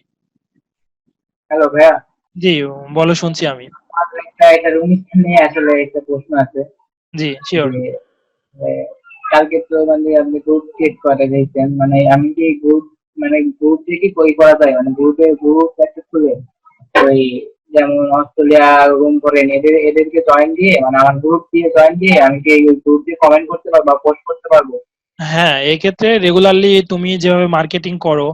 হ্যালো ভাইয়া, জি, বলো, শুনছি আমি। আমার একটা এটার অনুষ্ঠান নিয়ে আসলে একটা প্রশ্ন আছে জি, শিওর। যে কালকে তো মানে আপনি গ্রুপ ক্রিয়েট করে দিয়েছেন, মানে আমি কি গ্রুপ মানে গ্রুপ দিয়ে কি কই করা যায়, মানে গ্রুপ একটা খুলে ওই যেমন অস্ট্রেলিয়া রুম করেন এদেরকে জয়েন দিয়ে, মানে আমার গ্রুপ দিয়ে জয়েন দিয়ে আমি কি গ্রুপ দিয়ে কমেন্ট করতে পারবো বা পোস্ট করতে পারবো? হ্যাঁ, এক্ষেত্রে রেগুলারলি তুমি যেভাবে মার্কেটিং করো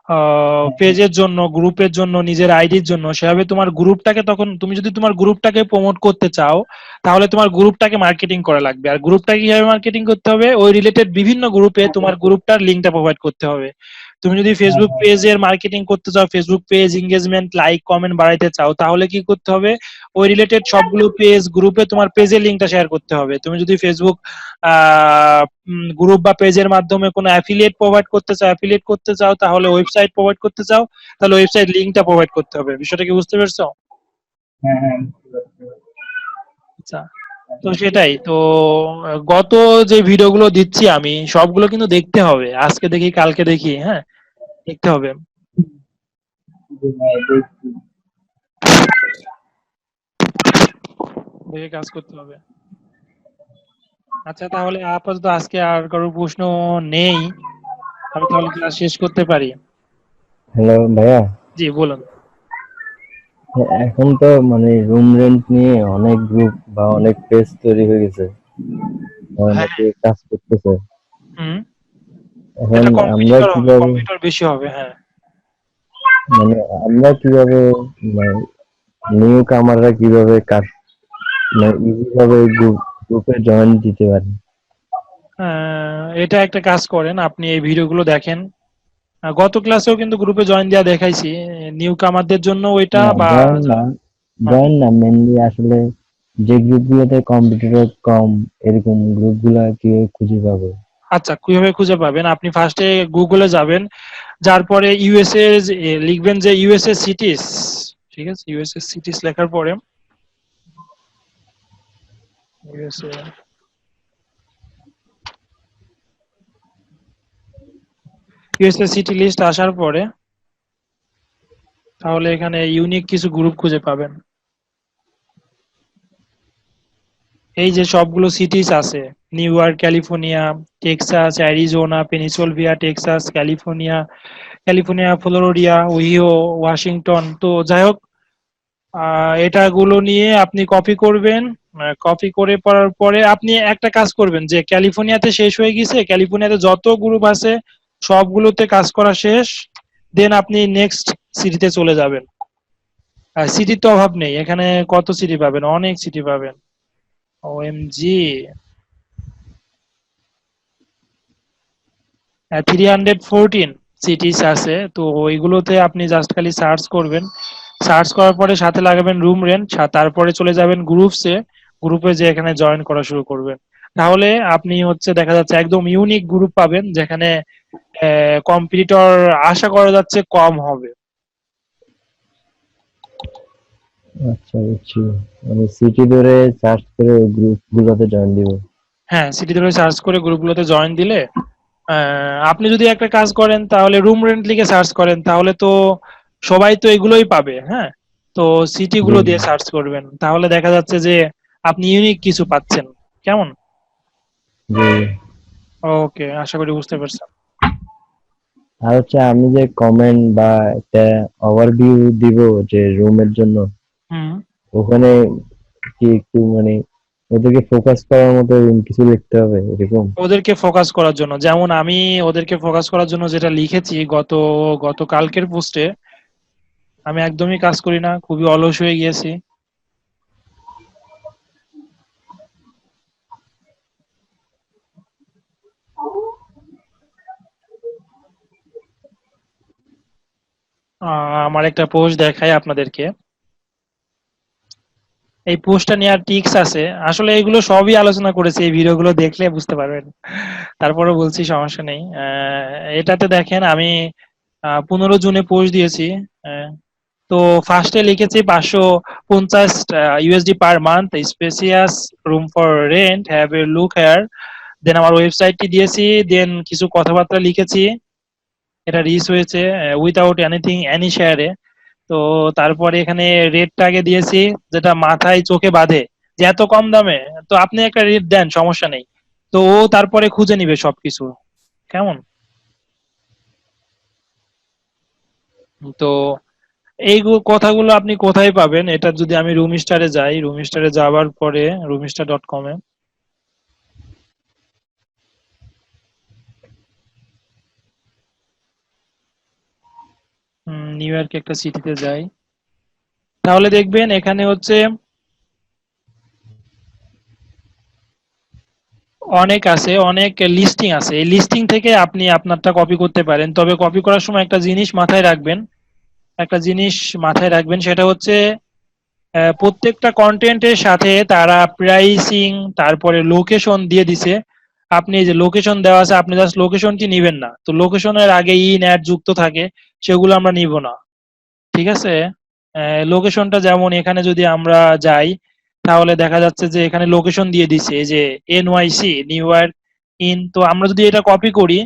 হ্যাঁ, পেজের জন্য, গ্রুপের জন্য, নিজের আইডির জন্য, সেভাবে তোমার গ্রুপটাকে, তখন তুমি যদি তোমার গ্রুপটাকে প্রমোট করতে চাও তাহলে তোমার গ্রুপটাকে মার্কেটিং করা লাগবে। আর গ্রুপটাকে কিভাবে মার্কেটিং করতে হবে, ওই রিলেটেড বিভিন্ন গ্রুপে তোমার গ্রুপটার লিঙ্কটা প্রোভাইড করতে হবে। তুমি যদি হ্যাঁ, ফেসবুক পেজের মার্কেটিং করতে চাও, Facebook page engagement, like, comment বাড়াইতে চাও, তাহলে কি করতে হবে, ওই রিলেটেড সবগুলো পেজ গ্রুপে তোমার পেজের লিঙ্কটা শেয়ার করতে হবে। তুমি যদি ফেসবুক গ্রুপ বা পেজের মাধ্যমে কোনো অ্যাফিলিয়েট প্রোভাইড করতে চাও, তাহলে ওয়েবসাইট প্রোভাইড করতে চাও, তাহলে ওয়েবসাইট লিঙ্কটা প্রোভাইড করতে হবে। বিষয়টা কি বুঝতে পারছো? হ্যাঁ, হ্যাঁ, বুঝতে পারছি। আচ্ছা, তো সেটাই তো। গত যে ভিডিওগুলো দিচ্ছি আমি সবগুলো কিন্তু দেখতে হবে, আজকে দেখি কালকে দেখি, হ্যাঁ, দেখতে হবে, জি, হ্যাঁ, দেখছি। দেখে কাজ করতে হবে। আচ্ছা, তাহলে আপাতত আজকে আর কারো প্রশ্ন নেই, আমি তাহলে ক্লাস শেষ করতে পারি। হ্যালো ভাইয়া, জি, বলুন। এখন তো মানে রুম রেন্ট নিয়ে অনেক গ্রুপ বা অনেক পেজ তৈরি হয়ে গেছে, হ্যাঁ। অনেকে কাজ করতেছে। হুম। এখন এটা আমরা কম্পিটিটর হবে, কিভাবে কম্পিউটার বেশি হবে, হ্যাঁ। মানে আমরা কিভাবে নিউ কামাররা কিভাবে কাজ মানে ইজি ভাবে গ্রুপে জয়েন দিতে পারে? এটা একটা কাজ করেন, আপনি এই ভিডিওগুলো দেখেন। গত ক্লাসেও কিন্তু গ্রুপে জয়েন দেওয়া দেখাইছি, নিউ কামারদের জন্য ওইটা না বা জয়েন না, হ্যাঁ। জয়েন না, মেনলি আসলে যে গ্রুপ গুলোতে কম্পিটিটর কম এরকম গ্রুপ গুলা কিভাবে খুঁজে পাবো? আচ্ছা, কিভাবে খুঁজে পাবেন, আপনি ফার্স্টে গুগলে যাবেন, যার পরে ইউএসএ লিখবেন, যে ইউএসএ সিটিস, ঠিক আছে, ইউএসএ সিটিস লেখার পরে ইউএসএ ইউএসএ সিটি লিস্ট আসার পরে তাহলে এখানে ইউনিক কিছু গ্রুপ খুঁজে পাবেন। এই যে সবগুলো সিটিস আছে, New York, California, Texas, Arizona, Pennsylvania, Texas, California, Florida, Ohio, Washington, তো যাই হোক, এটাগুলো নিয়ে আপনি কপি করবেন। কপি করে পড়ার পরে আপনি একটা কাজ করবেন, যে ক্যালিফোর্নিয়াতে শেষ হয়ে গেছে, ক্যালিফোর্নিয়াতে যত গ্রুপ আছে সবগুলোতে কাজ করা শেষ, দেন আপনি নেক্সট সিটিতে চলে যাবেন। সিটির তো অভাব নেই এখানে, কত সিটি পাবেন, অনেক সিটি পাবেন। ওএমজি, 314 সিটিস আছে, তো ওইগুলোতে আপনি জাস্ট খালি সার্চ করবেন। সার্চ করার পরে সাথে লাগাবেন রুম রেন্ট, তারপরে চলে যাবেন গ্রুপসে, গ্রুপে যে এখানে জয়েন করা শুরু করবেন। তাহলে আপনি হচ্ছে দেখা যাচ্ছে একদম ইউনিক গ্রুপ পাবেন, যেখানে কম্পিটিটর আশা করা যাচ্ছে কম হবে। আচ্ছা, বুঝছি। মানে সিটি ধরে সার্চ করে গ্রুপ গুলোতে জয়েন দিব। হ্যাঁ, সিটি ধরে সার্চ করে গ্রুপগুলোতে জয়েন দিলে, আপনি যদি একটা কাজ করেন তাহলে রুম রেন্ট লিখে সার্চ করেন, তাহলে তো সবাই তো এগুলোই পাবে, হ্যাঁ। তো সিটি জি গুলো দিয়ে সার্চ করবেন, তাহলে দেখা যাচ্ছে যে আপনি ইউনিক কিছু পাচ্ছেন। কেমন? জি। ওকে, আশা করি বুঝতে পারছেন। আর হচ্ছে আমি যে কমেন্ট বা একটা ওভারভিউ দিব যে রুমের জন্য, হুম। ওখানে কি একটু মানে ওদেরকে ফোকাস করার মতো কিছু লিখতে হবে এরকম? ওদেরকে ফোকাস করার জন্য, যেমন আমি ওদেরকে ফোকাস করার জন্য যেটা লিখেছি গত কালকের পোস্টে, আমি একদমই কাজ করি না, খুবই অলস হয়ে গিয়েছি। আমার একটা পোস্ট দেখাই আপনাদেরকে, এই পোস্টটা নেওয়ার টিক্স আছে, আসলে এগুলো সবই আলোচনা করেছি, এই ভিডিওগুলো দেখলে বুঝতে পারবেন, তারপরে বলছি, সমস্যা নেই। এটাতে দেখেন আমি 15 জুনে পোস্ট দিয়েছি। আহ, তো ফার্স্টে লিখেছি 550 USD per month, spacious room for rent, have a look here. Then আমার ওয়েবসাইটটি দিয়েছি, দেন কিছু কথাবার্তা লিখেছি, এটা রিচ হয়েছে উইথাউট এনিথিং এনি শেয়ারে। তো তারপরে এখানে রেটটা আগে দিয়েছি, যেটা মাথায় চোখে বাঁধে যে এত কম দামে, তো আপনি একটা রেট দেন, সমস্যা নেই। তো ও তারপরে খুঁজে নিবে সবকিছু, কেমন? তো এই কথাগুলো আপনি কোথায় পাবেন? এটা যদি আমি রুম স্টারে যাই, রুম স্টারে যাওয়ার পরে roomstar.com এ নিউ ইয়র্ক একটা সিটিতে যাই, তাহলে দেখবেন এখানে হচ্ছে অনেক আছে, অনেক লিস্টিং আছে। এই লিস্টিং থেকে আপনি আপনারটা কপি করতে পারেন, তবে কপি করার সময় একটা জিনিস মাথায় রাখবেন, একটা জিনিস মাথায় রাখবেন, সেটা হচ্ছে প্রত্যেকটা কন্টেন্টের সাথে তারা প্রাইসিং তারপরে লোকেশন দিয়ে দিছে। আপনি এই যে লোকেশন দেওয়া আছে, আপনি জাস্ট লোকেশনটি নিবেন না, তো লোকেশনের আগে ইন অ্যাড যুক্ত থাকে, সেগুলো আমরা নিব না, ঠিক আছে? লোকেশনটা যেমন এখানে যদি আমরা যাই, তাহলে দেখা যাচ্ছে যে এখানে লোকেশন দিয়ে দিছে, এই যে এনওয়াইসি নিউ ইয়র্ক ইন। তো আমরা যদি এটা কপি করি,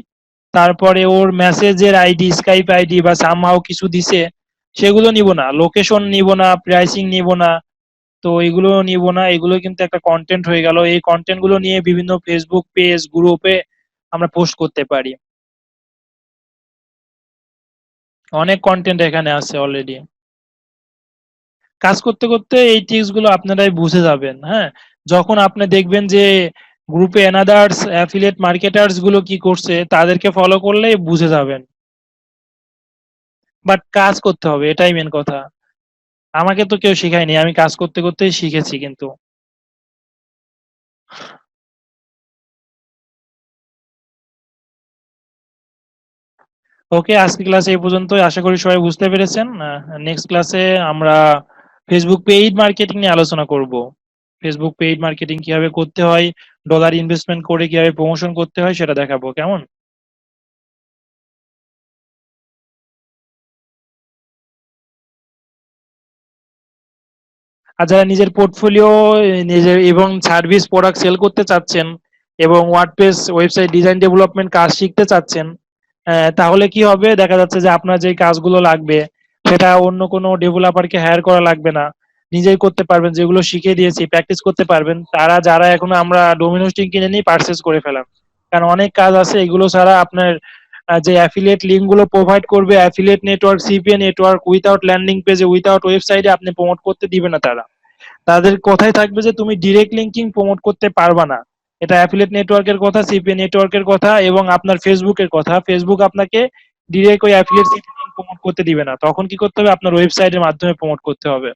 তারপরে ওর মেসেজের আইডি, স্কাইপ আইডি বা সামহাও কিছু দিছে, সেগুলো নিব না, লোকেশন নিব না, প্রাইসিং নিব না। তো এগুলো নিব না, এগুলো কিন্তু একটা কন্টেন্ট হয়ে গেল। এই কন্টেন্ট গুলো নিয়ে বিভিন্ন ফেসবুক পেজ, গ্রুপে আমরা পোস্ট করতে পারি। অনেক কন্টেন্ট এখানে আছে অলরেডি। কাজ করতে করতে এই টিপস গুলো আপনারাই বুঝে যাবেন, হ্যাঁ? যখন আপনি দেখবেন যে গ্রুপে এনাদার্স অ্যাফিলিয়েট মার্কেটার্স গুলো কি করছে, তাদেরকে ফলো করলেই বুঝে যাবেন। বাট কাজ করতে হবে, এটাই মেন কথা। আমাকে তো কেউ শেখায়নি, আমি কাজ করতে করতেই শিখেছি কিন্তু। ওকে, আজকে ক্লাসে এই পর্যন্তই, আশা করি সবাই বুঝতে পেরেছেন। নেক্সট ক্লাসে আমরা ফেসবুক পেইড মার্কেটিং নিয়ে আলোচনা করব। ফেসবুক পেইড মার্কেটিং কিভাবে করতে হয়, ডলার ইনভেস্টমেন্ট করে কিভাবে প্রমোশন করতে হয় সেটা দেখাবো, কেমন? আর যারা নিজের পোর্টফোলিও, নিজের এবং সার্ভিস প্রোডাক্ট সেল করতে চাচ্ছেন এবং ওয়ার্ডপ্রেস ওয়েবসাইট ডিজাইন ডেভেলপমেন্ট কাজ শিখতে চাচ্ছেন, তাহলে কি হবে, দেখা যাচ্ছে যে আপনার যে কাজগুলো লাগবে সেটা অন্য কোনো ডেভেলপারকে হায়ার করা লাগবে না, নিজেই করতে পারবেন। যেগুলো শিখিয়ে দিয়েছি প্র্যাকটিস করতে পারবেন। তারা যারা এখনো আমরা ডোমেন হোস্টিং কিনে নিই, পারচেজ করে ফেলান, কারণ অনেক কাজ আছে এগুলো ছাড়া আপনার যে অ্যাফিলিয়েট লিঙ্ক গুলো প্রোভাইড করবে, affiliate network, CPA network, without landing পেজে, উইথাউট ওয়েবসাইটে আপনি প্রমোট করতে দিবে না তারা। তাদের কথাই থাকবে যে তুমি ডিরেক্ট লিঙ্কিং প্রমোট করতে পারবা না। এটা অ্যাফিলিয়েট নেটওয়ার্কের কথা, সিপিএ নেটওয়ার্কের কথা এবং আপনার ফেসবুকের কথা। ফেসবুক আপনাকে ডিরেক্ট ওই অ্যাফিলিয়েট লিঙ্ক প্রমোট করতে দিবে না, তখন কি করতে হবে, আপনার ওয়েবসাইটের মাধ্যমে প্রমোট করতে হবে।